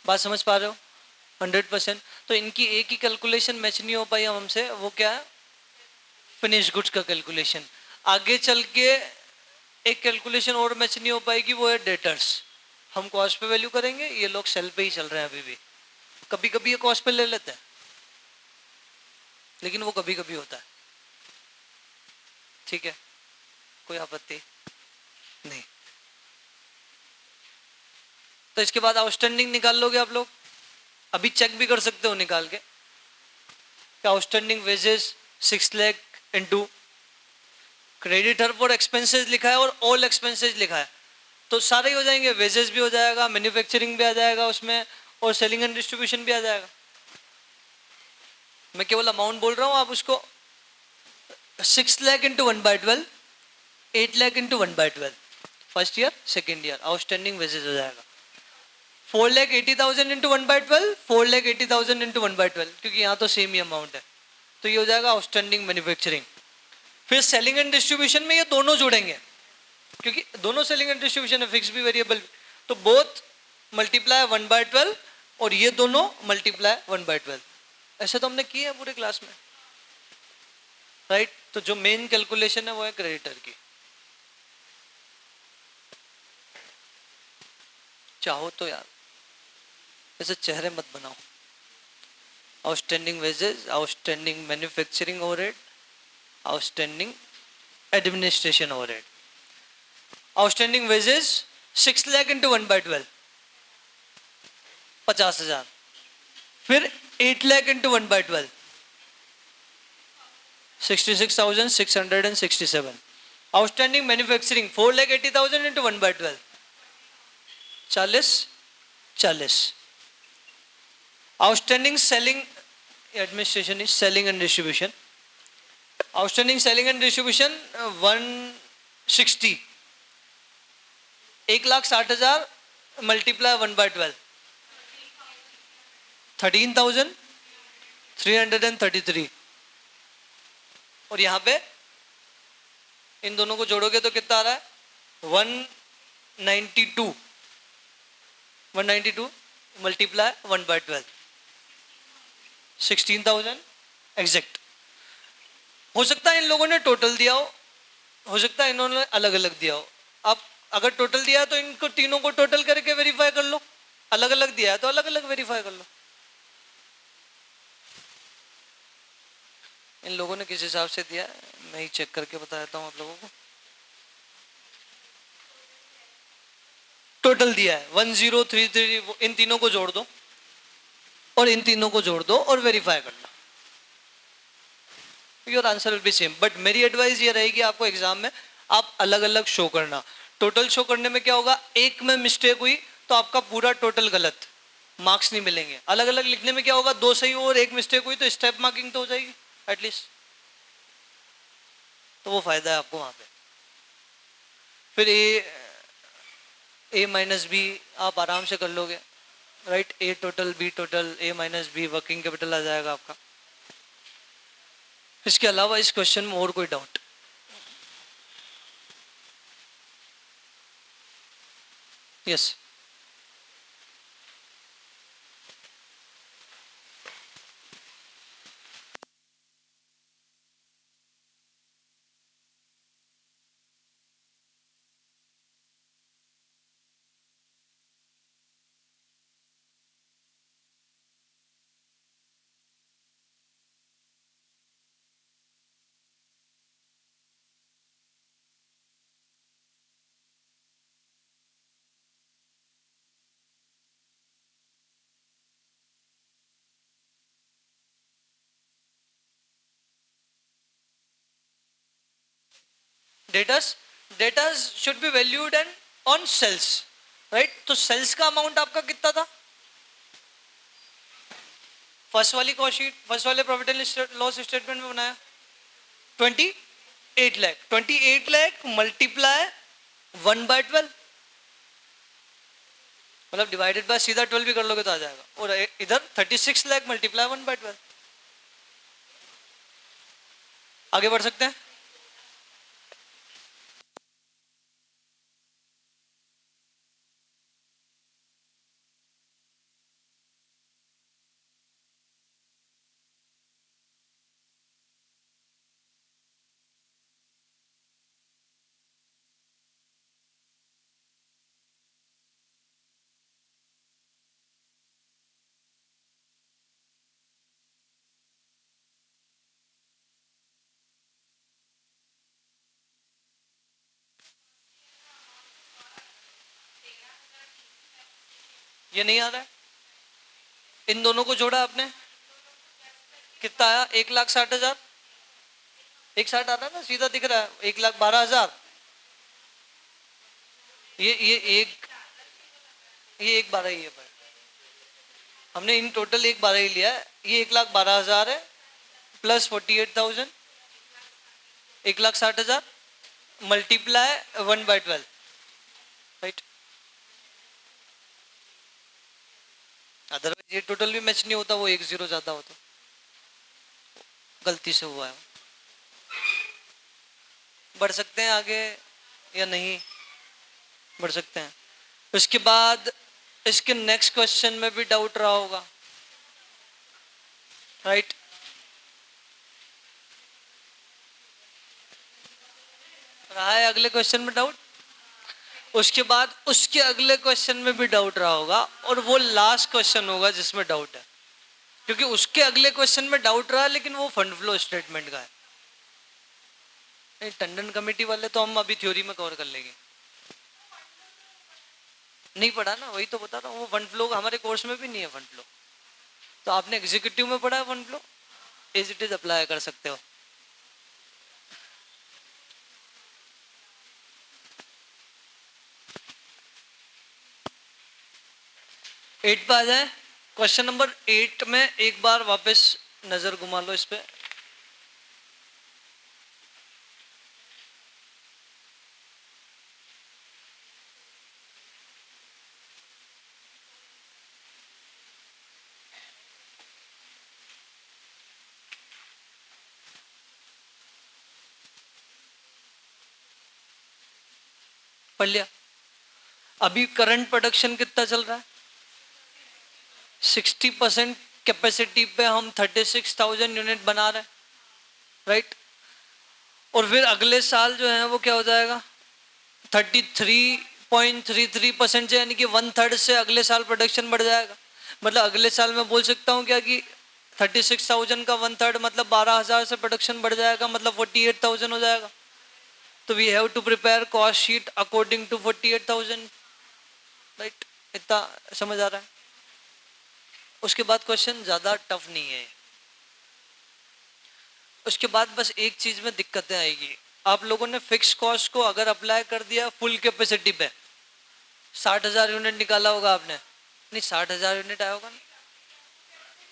बात समझ पा रहे हो 100%। तो इनकी एक ही कैलकुलेशन मैच नहीं हो पाई हमसे, वो क्या है फिनिश गुड्स का कैलकुलेशन। आगे चल के एक कैलकुलेशन और मैच नहीं हो पाएगी, वो है डेटर्स। हम कॉस्ट पे वैल्यू करेंगे, ये लोग सेल पे ही चल रहे हैं अभी भी। कभी कभी ये कॉस्ट पे ले लेते हैं, लेकिन वो कभी कभी होता है। ठीक है, कोई आपत्ति नहीं। तो इसके बाद आउटस्टैंडिंग निकाल लोगे आप लोग, अभी चेक भी कर सकते हो निकाल के। Outstanding wages 6 lakh into creditor for expenses लिखा है और ऑल एक्सपेंसेस लिखा है, तो सारे ही हो जाएंगे। वेजेस भी हो जाएगा, मैन्युफैक्चरिंग भी आ जाएगा उसमें, और सेलिंग एंड डिस्ट्रीब्यूशन भी आ जाएगा। मैं केवल अमाउंट बोल रहा हूँ, आप उसको 6 lakh into 1/12, 8 lakh into 1/12, first year second year outstanding wages हो जाएगा। 4,80,000 इंटू 1/12, 4,80,000 इंटू 1/12, क्योंकि यहाँ तो सेम ही अमाउंट है, तो ये हो जाएगा आउटस्टैंडिंग मैन्युफैक्चरिंग। फिर सेलिंग एंड डिस्ट्रीब्यूशन में ये दोनों जोड़ेंगे, क्योंकि दोनों सेलिंग एंड डिस्ट्रीब्यूशन है, फिक्स भी वेरिएबल, तो बोथ मल्टीप्लाई 1/12 और ये दोनों मल्टीप्लाई 1/12। ऐसे तो हमने किए हैं पूरे क्लास में, राइट। तो जो मेन कैलकुलेशन है वो है क्रेडिटर की। चाहो तो यार ऐसे चेहरे मत बनाओ। Outstanding wages, outstanding manufacturing overhead, outstanding administration overhead. Outstanding wages 6 lakh into 1/12, 50,000। फिर 8 lakh into 1/12, 66,667। Outstanding manufacturing 4,80,000 into 1/12, 40। Outstanding selling administration is selling and distribution. Outstanding selling and distribution 160, 1,60,000 multiply 1/12, 13,333। और यहां पे इन दोनों को जोड़ोगे तो कितना आ रहा है, 192, 192 मल्टीप्लाई 1/12, 16,000 एग्जैक्ट। हो सकता है इन लोगों ने टोटल दिया हो सकता है इन्होंने अलग अलग दिया हो। अब अगर टोटल दिया है तो इनको तीनों को टोटल करके वेरीफाई कर लो, अलग अलग दिया है तो अलग अलग वेरीफाई कर लो। इन लोगों ने किस हिसाब से दिया है मैं ही चेक करके बता देता हूं आप लोगों को। टोटल दिया है 1033, इन तीनों को जोड़ दो और इन तीनों को जोड़ दो और वेरीफाई कर लो, your answer will be same. But मेरी एडवाइस ये रहेगी आपको एग्जाम में आप अलग अलग शो करना। टोटल शो करने में क्या होगा, एक में मिस्टेक हुई तो आपका पूरा टोटल गलत, मार्क्स नहीं मिलेंगे। अलग अलग लिखने में क्या होगा, 2 सही हो और 1 मिस्टेक हुई तो स्टेप मार्किंग तो हो जाएगी एटलीस्ट, तो वो फायदा है आपको वहां पे। फिर ए माइनस बी आप आराम से कर लोगे, right. A total B total, A minus B working capital आ जाएगा आपका। इसके अलावा इस क्वेश्चन में और कोई doubt? Yes. Debtors debtors should be valued and on sales, right. तो सेल्स का अमाउंट आपका कितना था फर्स्ट वाली कॉस्ट शीट, फर्स्ट वाले प्रॉफिट एंड लॉस स्टेटमेंट में बनाया 28 लाख। 28 लाख मल्टीप्लाई 1/12, मतलब डिवाइडेड बाय सीधा 12 भी कर लोगे तो आ जाएगा। और इधर 36 लाख मल्टीप्लाई 1/12। आगे बढ़ सकते हैं। ये नहीं आ रहा है, इन दोनों को जोड़ा आपने, कितना आया? 1,60,000, 1,60 आ रहा है ना, सीधा दिख रहा है, 1,12,000। ये एक 12 ही है भाई, हमने इन टोटल 1,12 ही लिया है। ये 1,12,000 है प्लस 48,000, 1,60,000 मल्टीप्लाई 1/12, राइट। अदरवाइज ये टोटल भी मैच नहीं होता, वो 1 0 ज्यादा होता, गलती से हुआ है। बढ़ सकते हैं आगे या नहीं? बढ़ सकते हैं। उसके बाद इसके नेक्स्ट क्वेश्चन में भी डाउट रहा होगा, राइट। रहा है अगले क्वेश्चन में डाउट, उसके बाद उसके अगले क्वेश्चन में भी डाउट रहा होगा, और वो लास्ट क्वेश्चन होगा जिसमें डाउट है, क्योंकि उसके अगले क्वेश्चन में डाउट रहा है लेकिन वो फंड फ्लो स्टेटमेंट का है। टंडन कमेटी वाले तो हम अभी थ्योरी में कवर कर लेंगे, नहीं पढ़ा ना, वही तो बता रहा हूँ। वो फंड फ्लो हमारे कोर्स में भी नहीं है फंड फ्लो, तो आपने एग्जीक्यूटिव में पढ़ा है fund flow, as it is apply कर सकते हो। एट पे आ जाए, क्वेश्चन नंबर 8 में एक बार वापस नजर घुमा लो इस पे। पढ़ लिया? अभी करंट प्रोडक्शन कितना चल रहा है? 60% कैपेसिटी पे हम 36,000 यूनिट बना रहे हैं, राइट। और फिर अगले साल जो है वो क्या हो जाएगा? 33.33% से, यानी कि 1/3 से अगले साल प्रोडक्शन बढ़ जाएगा। मतलब अगले साल मैं बोल सकता हूँ क्या कि 36,000 का 1/3 मतलब 12,000 से प्रोडक्शन बढ़ जाएगा, मतलब 48,000 हो जाएगा। तो we have to prepare cost sheet according to 48,000, right. इतना समझ आ रहा है? उसके बाद क्वेश्चन ज्यादा टफ नहीं है। उसके बाद बस एक चीज में दिक्कतें आएगी, आप लोगों ने फिक्स कॉस्ट को अगर अप्लाई कर दिया फुल कैपेसिटी पे, 60,000 यूनिट निकाला होगा आपने, नहीं 60,000 यूनिट आया होगा ना,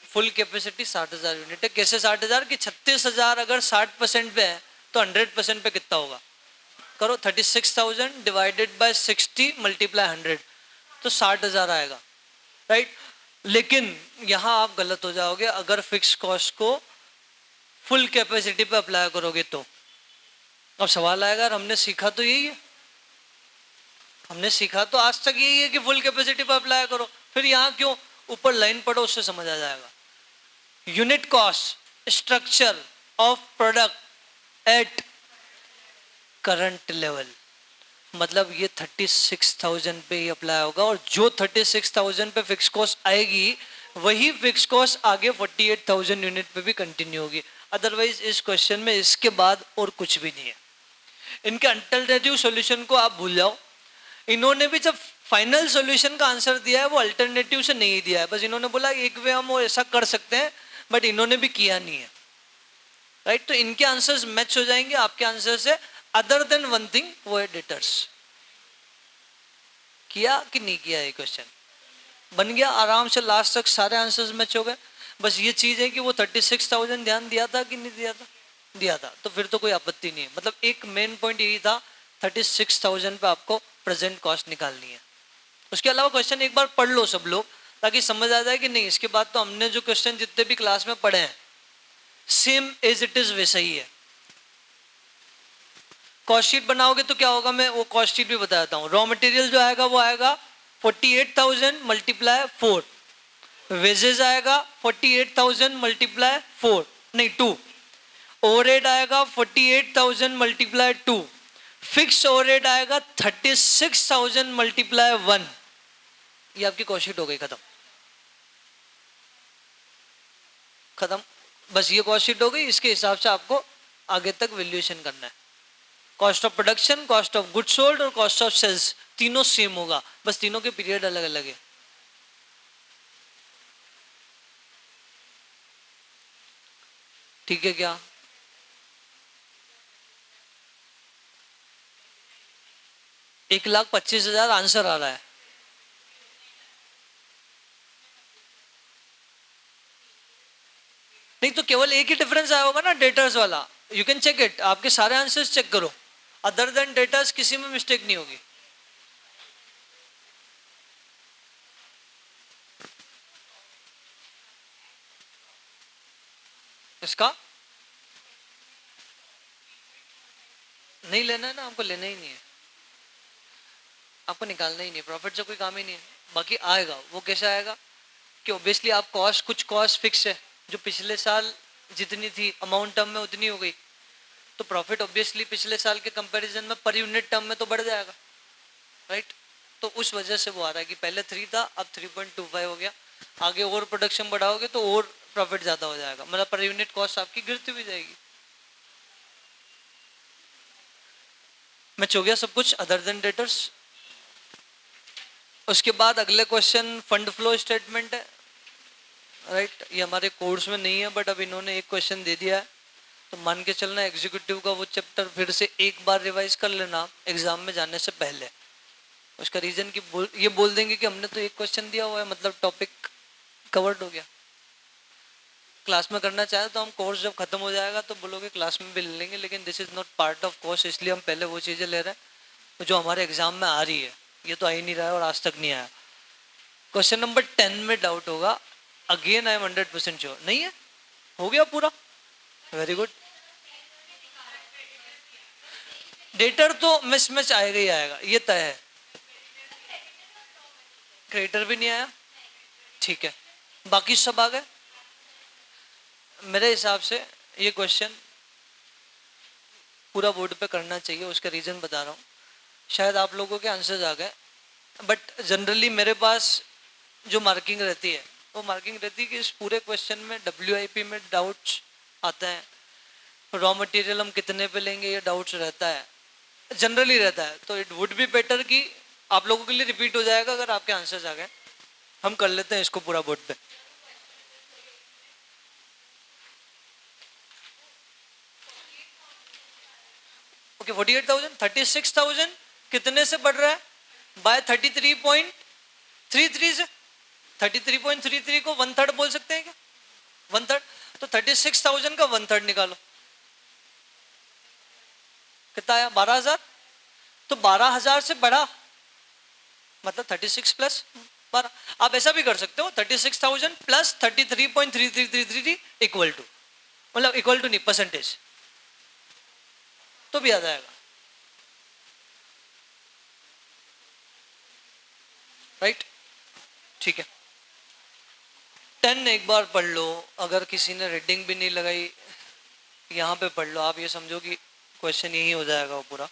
फुल कैपेसिटी 60,000 यूनिट है। कैसे 60,000 की 36,000 अगर 60% पे है तो 100% पे कितना होगा? करो, 36,000 डिवाइडेड बाय 60 मल्टीप्लाई 100, तो 60,000 आएगा, राइट। लेकिन यहां आप गलत हो जाओगे अगर फिक्स कॉस्ट को फुल कैपेसिटी पे अप्लाई करोगे तो। अब सवाल आएगा, हमने सीखा तो यही है, हमने सीखा तो आज तक यही है कि फुल कैपेसिटी पे अप्लाई करो, फिर यहाँ क्यों? ऊपर लाइन पढ़ो, उससे समझ आ जाएगा। Unit cost structure of product at current level, मतलब ये 36,000 पे ही अप्लाई होगा, और जो 36,000 पे फिक्स कॉस्ट आएगी वही फिक्स कॉस्ट आगे 48,000 यूनिट पे भी कंटिन्यू होगी। अदरवाइज इस क्वेश्चन में इसके बाद और कुछ भी नहीं है। इनके अल्टरनेटिव सॉल्यूशन को आप भूल जाओ। इन्होंने भी जब फाइनल सॉल्यूशन का आंसर दिया है वो अल्टरनेटिव से नहीं दिया है, बस इन्होंने बोला एक वे हम वो ऐसा कर सकते हैं, बट इन्होंने भी किया नहीं है, राइट। तो इनके आंसर्स मैच हो जाएंगे आपके आंसर से, अदर देन वन थिंग, वो है डेटर्स। किया कि नहीं किया? ये क्वेश्चन बन गया आराम से, लास्ट तक सारे आंसर्स मैच हो गए। बस ये चीज है कि वो 36,000 ध्यान दिया था कि नहीं दिया था? दिया था, तो फिर तो कोई आपत्ति नहीं है। मतलब एक मेन पॉइंट यही था, 36,000 पे आपको प्रेजेंट कॉस्ट निकालनी है। उसके अलावा क्वेश्चन एक बार पढ़ लो सब लोग, ताकि समझ आ जाए कि नहीं इसके बाद तो हमने जो क्वेश्चन जितने भी क्लास में पढ़े हैं सेम एज इट इज वैसा ही है। कॉस्ट शीट बनाओगे तो क्या होगा, मैं वो कॉस्ट शीट भी बताता हूँ। रॉ मटेरियल जो आएगा वो आएगा 48,000 मल्टीप्लाई 4, वेजेस आएगा 48,000 मल्टीप्लाई 4 नहीं 2, ओवरहेड आएगा 48,000 मल्टीप्लाई 2, फिक्स ओवरहेड आएगा 36,000 मल्टीप्लाई 1। ये आपकी कॉस्ट शीट हो गई, खत्म खत्म, बस ये कॉस्ट शीट हो गई। इसके हिसाब से आपको आगे तक वैल्यूएशन करना है। Cost of production, cost of goods sold और कॉस्ट ऑफ सेल्स तीनों सेम होगा, बस तीनों के पीरियड अलग अलग है। ठीक है क्या? एक लाख 25,000 आंसर आ रहा है। नहीं तो केवल एक ही डिफरेंस आया होगा ना, डेटर्स वाला। यू कैन चेक इट, आपके सारे आंसर्स चेक करो, अदर देन डेटर्स किसी में मिस्टेक नहीं होगी। इसका नहीं लेना है ना, आपको लेना ही नहीं है, आपको निकालना ही नहीं है, प्रॉफिट से कोई काम ही नहीं है। बाकी आएगा, वो कैसे आएगा कि ऑब्वियसली आप कॉस्ट, कुछ कॉस्ट फिक्स है, जो पिछले साल जितनी थी अमाउंट टर्म में उतनी हो गई, तो प्रॉफिट ऑब्वियसली पिछले साल के कंपैरिजन में पर यूनिट टर्म में तो बढ़ जाएगा, राइट। तो उस वजह से वो आ रहा है कि पहले 3 था, अब 3.25 हो गया। आगे और प्रोडक्शन बढ़ाओगे तो और प्रॉफिट ज्यादा हो जाएगा, मतलब पर यूनिट कॉस्ट आपकी गिरती हुई जाएगी। मैच हो गया सब कुछ अदर देन डेटर्स। उसके बाद अगले क्वेश्चन फंड फ्लो स्टेटमेंट है, राइट। ये हमारे कोर्स में नहीं है, बट अब इन्होंने एक क्वेश्चन दे दिया है, तो मान के चलना एग्जीक्यूटिव का वो चैप्टर फिर से एक बार रिवाइज कर लेना एग्जाम में जाने से पहले। उसका रीजन कि ये बोल देंगे कि हमने तो एक क्वेश्चन दिया हुआ है, मतलब टॉपिक कवर्ड हो गया। क्लास में करना चाहे तो हम कोर्स जब खत्म हो जाएगा तो बोलोगे क्लास में भी ले लेंगे, लेकिन this is not part of course, इसलिए हम पहले वो चीज़ें ले रहे हैं जो हमारे एग्जाम में आ रही है। ये तो आ ही नहीं रहा है और आज तक नहीं आया। क्वेश्चन नंबर 10 में डाउट होगा, अगेन आई एम 100% श्योर। नहीं है, हो गया पूरा, वेरी गुड। डेटर तो मिसमैच आएगा ही आएगा, ये तय है। क्रेडिटर भी नहीं आया, ठीक है, बाकी सब आ गए। मेरे हिसाब से ये क्वेश्चन पूरा बोर्ड पे करना चाहिए, उसका रीजन बता रहा हूँ। शायद आप लोगों के आंसर्स आ गए, बट जनरली मेरे पास जो मार्किंग रहती है वो मार्किंग रहती है कि इस पूरे क्वेश्चन में WIP में डाउट्स आते हैं, रॉ मटेरियल हम कितने पे लेंगे ये डाउट्स रहता है, जनरली रहता है। तो इट वुड बी बेटर कि आप लोगों के लिए रिपीट हो जाएगा अगर आपके आंसर्स आ गए। हम कर लेते हैं इसको पूरा बोर्ड पे। ओके 48,000, 36,000 कितने से बढ़ रहा है? बाय 33.33 से। 33.33 को 1/3 बोल सकते हैं क्या? 1/3, तो 36,000 का 1/3 निकालो, कितना आया? 12,000। तो 12,000 से बढ़ा मतलब 36 प्लस 12। आप ऐसा भी कर सकते हो, 36,000 प्लस 33.3333 इक्वल टू, मतलब इक्वल टू नहीं, परसेंटेज, तो भी आ जाएगा, राइट। ठीक है, 10 एक बार पढ़ लो, अगर किसी ने रीडिंग भी नहीं लगाई यहाँ पे पढ़ लो। आप ये समझो कि क्वेश्चन यही हो जाएगा वो पूरा।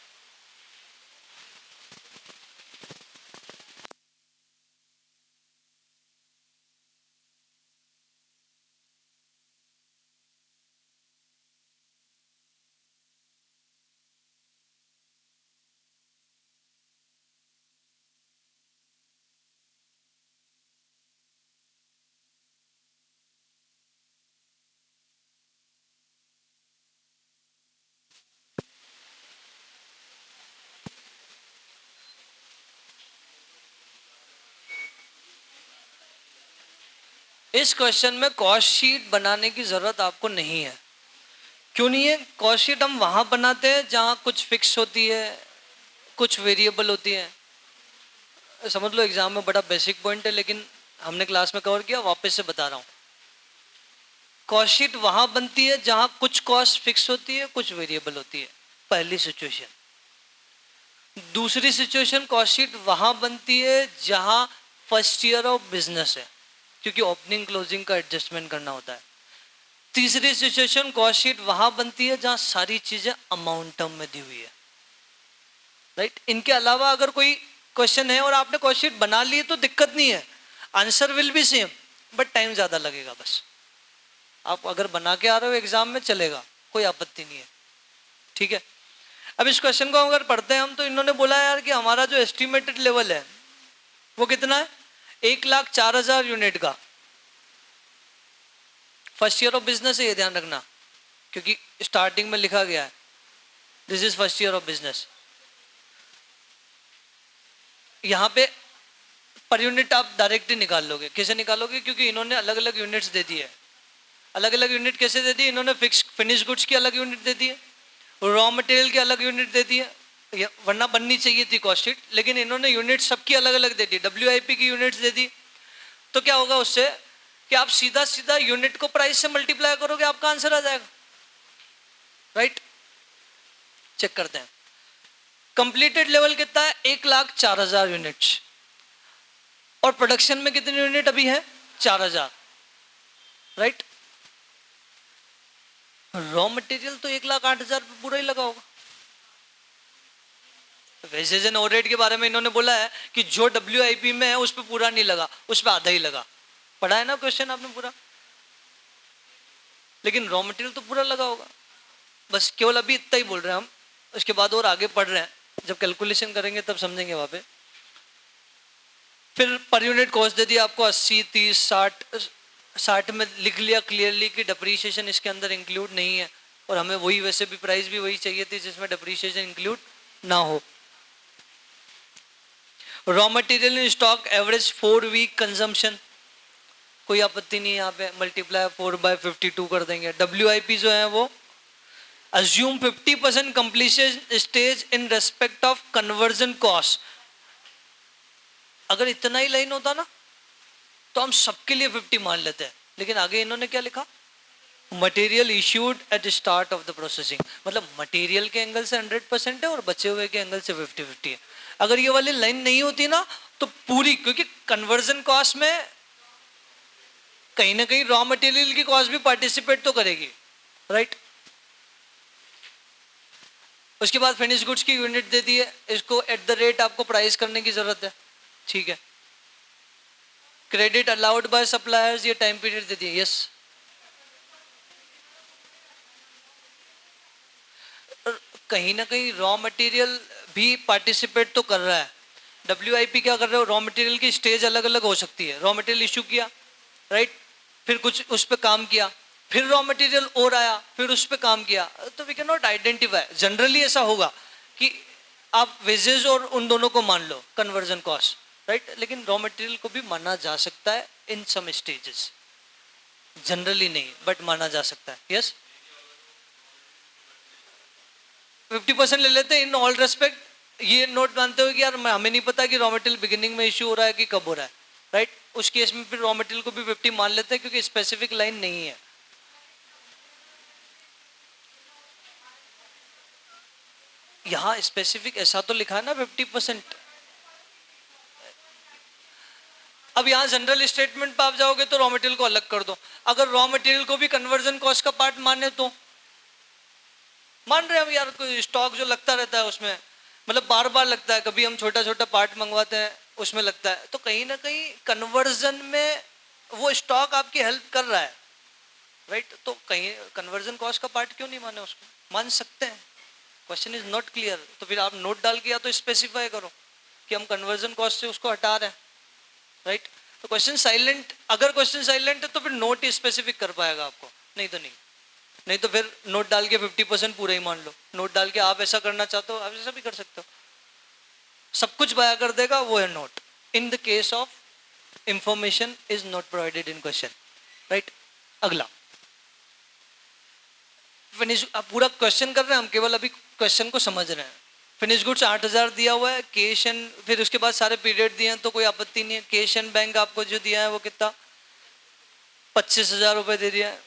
इस क्वेश्चन में कॉस्ट शीट बनाने की जरूरत आपको नहीं है। क्यों नहीं है? कॉस्ट शीट हम वहां बनाते हैं जहां कुछ फिक्स होती है, कुछ वेरिएबल होती है। समझ लो एग्जाम में बड़ा बेसिक पॉइंट है, लेकिन हमने क्लास में कवर किया, वापस से बता रहा हूँ। कॉस्ट शीट वहां बनती है जहां कुछ कॉस्ट फिक्स होती है, कुछ वेरिएबल होती है, पहली सिचुएशन। दूसरी सिचुएशन, कॉस्ट शीट वहां बनती है जहां फर्स्ट ईयर ऑफ बिजनेस है, क्योंकि ओपनिंग क्लोजिंग का एडजस्टमेंट करना होता है। तीसरी सिचुएशन, कॉस्ट शीट वहां बनती है जहां सारी चीजें अमाउंट टर्म में दी हुई है, राइट। इनके अलावा अगर कोई क्वेश्चन है और आपने कॉस्ट शीट बना ली तो दिक्कत नहीं है, answer will be same, but time ज्यादा लगेगा बस। आप अगर बना के आ रहे हो एग्जाम में चलेगा, कोई आपत्ति नहीं है, ठीक है। अब इस क्वेश्चन को अगर पढ़ते हैं हम, तो इन्होंने बोला यार कि हमारा जो एस्टिमेटेड लेवल है वो कितना है? 1,04,000 यूनिट का। फर्स्ट ईयर ऑफ बिजनेस है, ये ध्यान रखना। क्योंकि स्टार्टिंग में लिखा गया है this is first year of business. यहाँ पे पर यूनिट आप डायरेक्ट ही निकाल लोगे। कैसे निकालोगे? क्योंकि इन्होंने अलग अलग यूनिट्स दे दी है। अलग अलग यूनिट कैसे दे दी? इन्होंने फिनिश गुड्स की अलग यूनिट दे दी है, रॉ मटेरियल की अलग यूनिट दे दी है, वरना बननी चाहिए थी कॉस्ट शीट, लेकिन इन्होंने यूनिट सबकी अलग अलग दे दी, WIP की यूनिट्स दे दी। तो क्या होगा उससे कि आप सीधा सीधा यूनिट को प्राइस से मल्टीप्लाई करोगे, आपका आंसर आ जाएगा। राइट, चेक करते हैं। कंप्लीटेड लेवल कितना है? 1,04,000 यूनिट्स। और प्रोडक्शन में कितने यूनिट अभी है? 4,000। राइट, रॉ मटेरियल तो 1,08,000 पूरा ही लगा होगा। वेजेज एंड ओवरहेड के बारे में इन्होंने बोला है कि जो WIP में है उस पर पूरा नहीं लगा, उस पर आधा ही लगा। पढ़ा है ना क्वेश्चन आपने पूरा? लेकिन रॉ मटेरियल तो पूरा लगा होगा। बस केवल अभी इतना ही बोल रहे हैं हम, उसके बाद और आगे पढ़ रहे हैं, जब कैलकुलेशन करेंगे तब समझेंगे वहां पे। फिर पर यूनिट कॉस्ट दे दिया आपको 80, 30, 60 में लिख लिया क्लियरली कि डिप्रीशिएशन इसके अंदर इंक्लूड नहीं है, और हमें वही वैसे भी प्राइस भी वही चाहिए थी जिसमें डिप्रीशिएशन इंक्लूड ना हो। Raw material in stock average 4 week consumption, कोई आपत्ति नहीं है, यहाँ पे मल्टीप्लाई 4/52 कर देंगे। WIP जो है वो assume 50% completion stage in respect of conversion cost। अगर इतना ही लाइन होता ना तो हम सबके लिए 50 मान लेते हैं, लेकिन आगे इन्होंने क्या लिखा? Material issued at start of the processing, मतलब मटेरियल के एंगल से 100% है और बचे हुए के एंगल से 50-50 है। अगर ये वाली लाइन नहीं होती ना तो पूरी, क्योंकि कन्वर्जन कॉस्ट में कहीं ना कहीं रॉ मटेरियल की कॉस्ट भी पार्टिसिपेट तो करेगी। राइट, उसके बाद फिनिश गुड्स की यूनिट दे दी है, इसको एट द रेट आपको प्राइस करने की जरूरत है। ठीक है, क्रेडिट अलाउड बाय सप्लायर्स, ये टाइम पीरियड दे दिए। यस, कहीं ना कहीं रॉ मटेरियल भी पार्टिसिपेट तो कर रहा है। WIP क्या कर रहे हो? रॉ मटेरियल की स्टेज अलग अलग हो सकती है। रॉ मटेरियल इशू किया, राइट, फिर कुछ उस पर काम किया, फिर रॉ मटेरियल और आया, फिर उस पर काम किया, तो we can not identify. Generally ऐसा होगा कि आप वेजेस और उन दोनों को मान लो कन्वर्जन कॉस्ट, राइट, लेकिन रॉ मटेरियल को भी माना जा सकता है इन सम स्टेजेस, जनरली नहीं बट माना जा सकता है। यस, 50% ले लेते हैं इन ऑल रेस्पेक्ट। ये नोट मानते हो कि यार हमें नहीं पता कि रॉ मटेरियल बिगिनिंग में इश्यू हो रहा है कि कब हो रहा है, राइट, उस केस में फिर रॉ मटेरियल को भी 50 मान लेते हैं क्योंकि स्पेसिफिक लाइन नहीं है। यहाँ स्पेसिफिक ऐसा तो लिखा है ना 50%। अब यहाँ जनरल स्टेटमेंट पे आप जाओगे तो रॉ मटेरियल को अलग कर दो। अगर रॉ मटेरियल को भी कन्वर्जन कॉस्ट का पार्ट माने तो मान रहे हैं हम यार, कोई स्टॉक जो लगता रहता है उसमें, मतलब बार बार लगता है, कभी हम छोटा छोटा पार्ट मंगवाते हैं उसमें लगता है, तो कहीं ना कहीं कन्वर्जन में वो स्टॉक आपकी हेल्प कर रहा है। राइट, तो कहीं कन्वर्जन कॉस्ट का पार्ट क्यों नहीं माने? उसको मान सकते हैं। क्वेश्चन इज नॉट क्लियर, तो फिर आप नोट डाल के या तो स्पेसिफाई करो कि हम कन्वर्जन कॉस्ट से उसको हटा रहे हैं। राइट, तो क्वेश्चन साइलेंट, अगर क्वेश्चन साइलेंट है तो फिर नोट ही स्पेसिफिक कर पाएगा आपको, नहीं तो नहीं। नहीं तो फिर नोट डाल के 50% पूरा ही मान लो। नोट डाल के आप ऐसा करना चाहते हो, आप ऐसा भी कर सकते हो, सब कुछ बयां कर देगा, वो है note. In the case of information is not provided in question. Right, अगला फिनिश, आप पूरा क्वेश्चन कर रहे हैं, हम केवल अभी क्वेश्चन को समझ रहे हैं। फिनिश गुड्स 8,000 दिया हुआ है, कैश एंड, फिर उसके बाद सारे पीरियड दिए हैं तो कोई आपत्ति नहीं है। कैश एंड बैंक आपको जो दिया है वो कितना? 25,000 रुपए दे दिया है।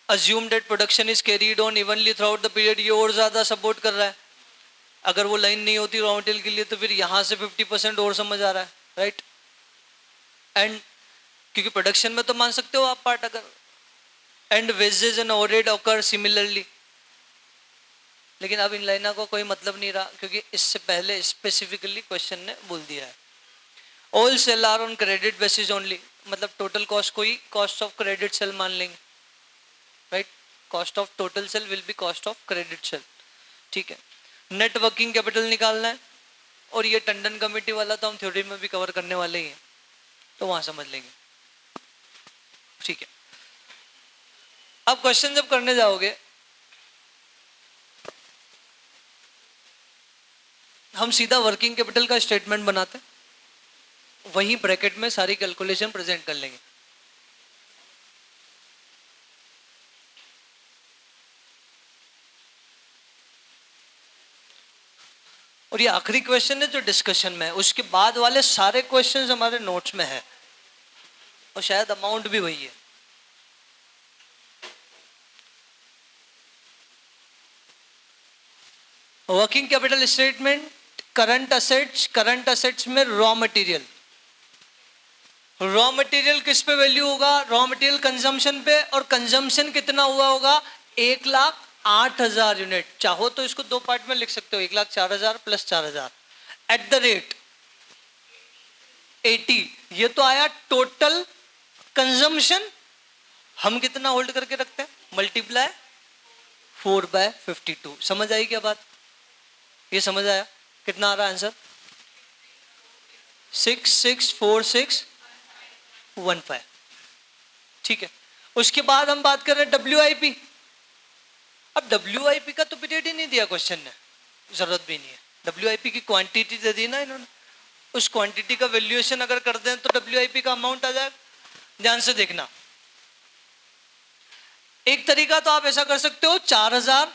Assume that production is carried on evenly throughout the period, ये और ज्यादा सपोर्ट कर रहा है। अगर वो लाइन नहीं होती रॉ मटेरियल के लिए तो फिर यहाँ से 50% और समझ आ रहा है। राइट, एंड क्योंकि प्रोडक्शन में तो मान सकते हो आप पार्ट, अगर and wages and overhead occur similarly, लेकिन अब इन लाइनों को कोई मतलब नहीं रहा क्योंकि इससे पहले स्पेसिफिकली क्वेश्चन ने बोल दिया है। All sale are on credit basis only, मतलब टोटल कॉस्ट को ही कॉस्ट ऑफ क्रेडिट सेल मान लेंगे। Right, cost of total sale will be cost of credit sale. ठीक है, नेट वर्किंग कैपिटल निकालना है, और ये टंडन कमेटी वाला तो हम थ्योरी में भी कवर करने वाले ही हैं, तो वहां समझ लेंगे। ठीक है, अब क्वेश्चन जब करने जाओगे हम सीधा वर्किंग कैपिटल का स्टेटमेंट बनाते हैं, वहीं ब्रैकेट में सारी कैलकुलेशन प्रेजेंट कर लेंगे। और ये आखिरी क्वेश्चन है जो डिस्कशन में है, उसके बाद वाले सारे क्वेश्चंस हमारे नोट्स में है और शायद अमाउंट भी वही है। Working capital statement, current assets में रॉ मटेरियल, रॉ मटेरियल किस पे वैल्यू होगा, रॉ मटेरियल कंजम्पशन पे, और कंजम्पशन कितना हुआ होगा 1,08,000 यूनिट। चाहो तो इसको दो पार्ट में लिख सकते हो, 1,04,000 प्लस 4,000 एट द रेट 80। ये तो आया टोटल कंजम्पशन। हम कितना होल्ड करके रखते हैं, मल्टीप्लाई 4/52। समझ आई क्या बात, ये समझ आया? कितना आ रहा है आंसर, 664615। ठीक है, उसके बाद हम बात कर रहे हैं WIP। अब WIP का तो पीरियड ही नहीं दिया क्वेश्चन ने, जरूरत भी नहीं है। WIP की क्वांटिटी दे दी ना इन्होंने, उस क्वांटिटी का वैल्यूएशन अगर कर दें तो WIP का अमाउंट आ जाएगा। ध्यान से देखना, एक तरीका तो आप ऐसा कर सकते हो, 4,000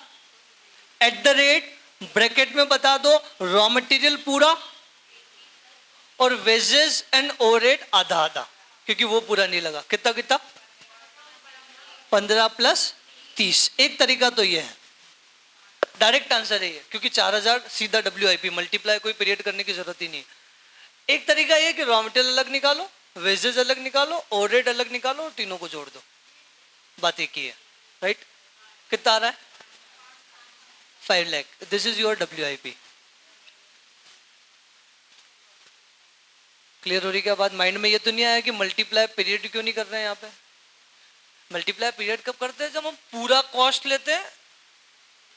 एट द रेट ब्रैकेट में बता दो रॉ मटेरियल पूरा और वेजेस एंड ओवरहेड आधा आधा, क्योंकि वो पूरा नहीं लगा। कितना कितना, 15 प्लस 30। एक तरीका तो ये है, डायरेक्ट आंसर है ये, क्योंकि 4,000 सीधा WIP, मल्टीप्लाई कोई पीरियड करने की जरूरत ही नहीं। एक तरीका ये कि रॉ मटेरियल अलग निकालो, वेजेस अलग निकालो, ओवरहेड अलग निकालो और तीनों को जोड़ दो, बात एक ही है। राइट, कितना आ रहा है, 5 lakh. This is your WIP। Clear हो रही क्या बात? माइंड में ये तो नहीं आया कि मल्टीप्लाई पीरियड क्यों नहीं कर रहे हैं यहाँ पे? मल्टीप्लाई पीरियड कब करते हैं, जब हम पूरा कॉस्ट लेते हैं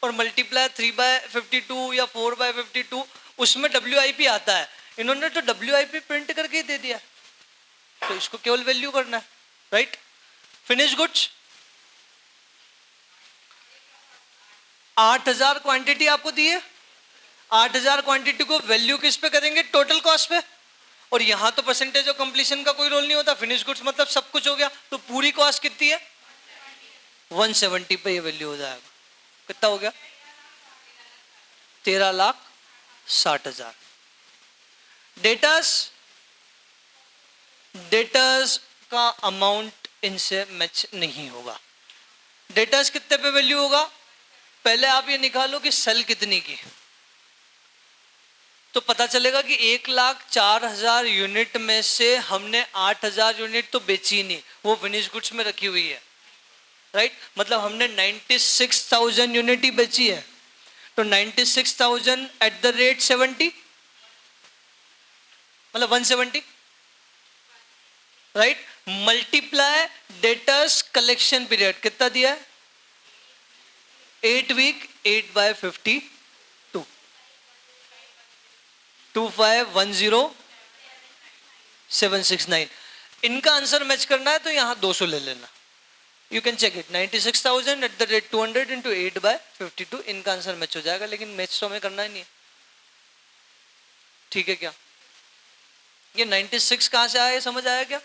और मल्टीप्लाई 3/52 या 4/52, उसमें WIP आता है। इन्होंने तो WIP प्रिंट करके ही दे दिया, तो इसको केवल वैल्यू करना है। राइट, फिनिश गुड्स 8,000 क्वांटिटी आपको दी है, 8,000 क्वांटिटी को वैल्यू किस पे करेंगे, टोटल कॉस्ट पे। और यहां तो परसेंटेज ऑफ कंप्लीशन का कोई रोल नहीं होता, फिनिश गुड्स मतलब सब कुछ हो गया, तो पूरी कॉस्ट कितनी है, 170 पे ये वैल्यू हो जाएगा। कितना हो गया, 13,60,000। डेटर्स का अमाउंट इनसे मैच नहीं होगा। डेटर्स कितने पे वैल्यू होगा, पहले आप ये निकालो कि सेल कितनी की, तो पता चलेगा कि 1,04,000 यूनिट में से हमने 8,000 यूनिट तो बेची नहीं, वो फिनिश गुड्स में रखी हुई है। राइट, मतलब हमने 96,000 यूनिट ही बेची है, तो 96,000 एट द रेट 70 मतलब 170। Right, multiply debtors collection period कितना दिया है, 8 वीक, 8/52, 2510,769। इनका आंसर मैच करना है तो यहां 200 ले लेना, you can check it. 96,000 at the rate 200 into 8/52, इनका आंसर मैच हो जाएगा, लेकिन मैच तो हमें करना ही नहीं है। ठीक है क्या, ये 96 कहां से आया, समझ आया क्या?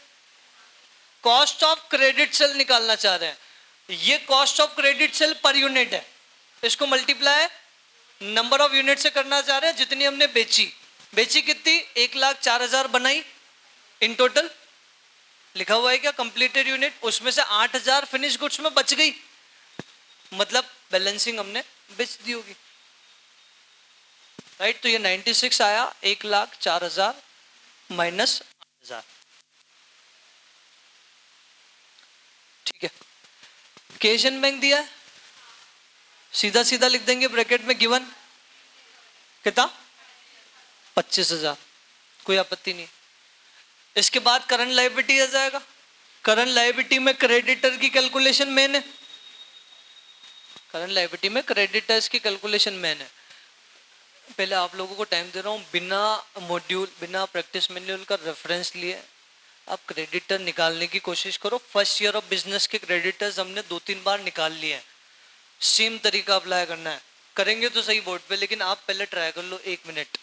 कॉस्ट ऑफ क्रेडिट सेल निकालना चाह रहे हैं, ये cost of credit cell per unit है, इसको मल्टीप्लाई नंबर ऑफ यूनिट से करना चाह रहे हैं, जितनी हमने बेची कितनी, 1,04,000 बनाई इन टोटल, लिखा हुआ है क्या कंप्लीटेड यूनिट, उसमें से 8,000 फिनिश गुड्स में बच गई, मतलब बैलेंसिंग हमने बेच दी होगी। राइट, तो ये 96 आया, 1,04,000 माइनस 8,000। ठीक है, एशियन बैंक दिया है, सीधा सीधा लिख देंगे ब्रैकेट में गिवन कितना, 25,000, कोई आपत्ति नहीं। इसके बाद करंट लायबिलिटी आ जाएगा, करंट लायबिलिटी में क्रेडिटर की कैलकुलेशन मेन है, करंट लायबिलिटी में क्रेडिटर्स की कैलकुलेशन मेन है। पहले आप लोगों को टाइम दे रहा हूं, बिना मॉड्यूल बिना प्रैक्टिस मैनुअल का रेफरेंस लिए आप क्रेडिटर निकालने की कोशिश करो। फर्स्ट ईयर ऑफ बिजनेस के क्रेडिटर्स हमने 2-3 बार निकाल लिए हैं, सेम तरीका अप्लाई करना है, करेंगे तो सही बोर्ड पे, लेकिन आप पहले ट्राई कर लो 1 मिनट।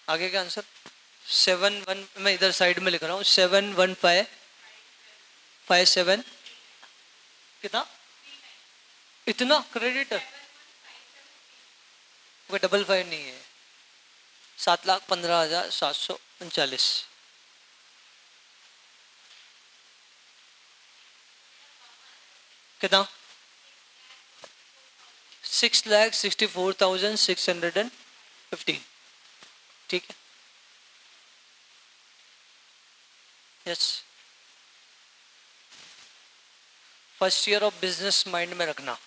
आगे का आंसर 7-1, मैं इधर साइड में लिख रहा हूँ 71557 कितना, इतना क्रेडिटर, वो 55 नहीं है, 7,15,739 कितना, 6,64,615, ठीक है, yes. First year of business mind में रखना।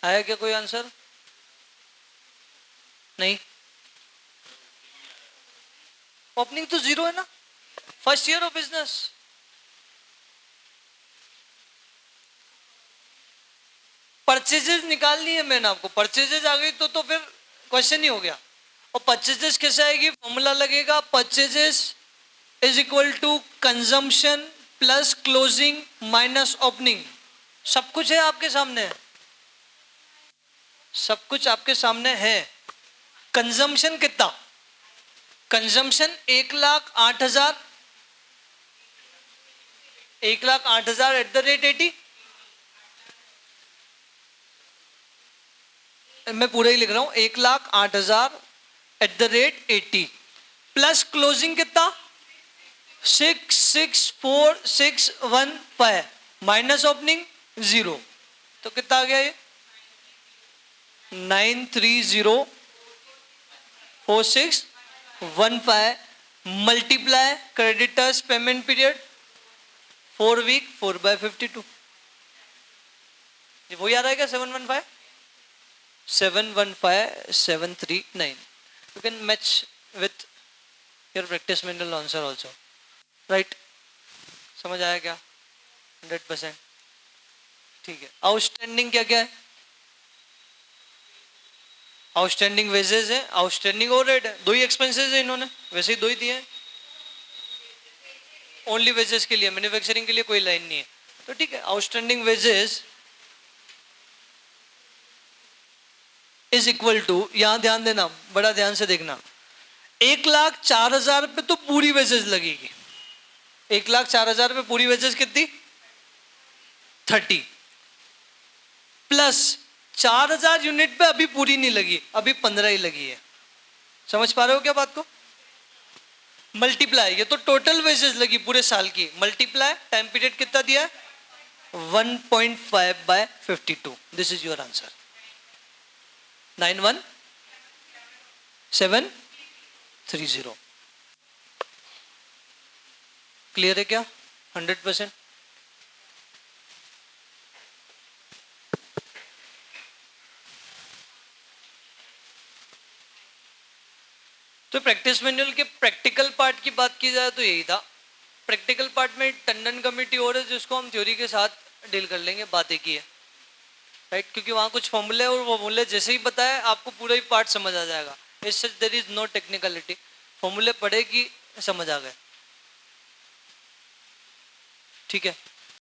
आया क्या कोई आंसर? नहीं, ओपनिंग तो जीरो है ना, first year of business. Purchases निकालनी है मैंने आपको, परचेजेस आ गई तो फिर क्वेश्चन ही हो गया। और परचेजेस कैसे आएगी, फॉर्मूला लगेगा purchases is equal to consumption plus closing minus opening. सब कुछ है आपके सामने, सब कुछ आपके सामने है। कंजम्पशन कितना, कंजम्पशन 1,08,000, 1,08,000 एट द रेट 80, मैं पूरा ही लिख रहा हूं 1,08,000 eight the rate 80 plus closing कितना 6,64,615 माइनस ओपनिंग 0, तो कितना आ गया ये 9304615 multiply creditors payment period 4 week 4/52, वही आ रहा है क्या 715,739। You can match with your practice manual answer also, right? समझ आया क्या? 100%, ठीक है। आउटस्टैंडिंग क्या क्या है? आउटस्टैंडिंग वेजेस है, आउटस्टैंडिंग ओवरहेड है, दो ही एक्सपेंसेस है इन्होंने, वैसे ही दो ही दिए हैं, ओनली वेजेस के लिए, मैन्युफैक्चरिंग के लिए कोई लाइन नहीं है, तो ठीक है। Outstanding wages is equal to, यहां ध्यान देना, बड़ा ध्यान से देखना, 1,04,000 पे तो पूरी वेजेस लगेगी, 1,04,000 पे पूरी वेजेस कितनी 30 प्लस 4,000 यूनिट पे अभी पूरी नहीं लगी, अभी 15 ही लगी है। समझ पा रहे हो क्या बात को? मल्टीप्लाई, ये तो टोटल वेजेस लगी पूरे साल की, मल्टीप्लाई टाइम पीरियड कितना दिया है 1.5/52, this is your answer 91730। Clear है क्या? 100%। तो प्रैक्टिस मैनुअल के प्रैक्टिकल पार्ट की बात की जाए तो यही था। प्रैक्टिकल पार्ट में टंडन कमेटी और है जिसको हम थ्योरी के साथ डील कर लेंगे, बातें की है, राइट? क्योंकि वहाँ कुछ फॉर्मूले और वो फॉर्मूले जैसे ही बताया आपको पूरा ही पार्ट समझ आ जाएगा। इस such there is no technicality, फॉर्मूले पढ़े कि समझ आ गए, ठीक है।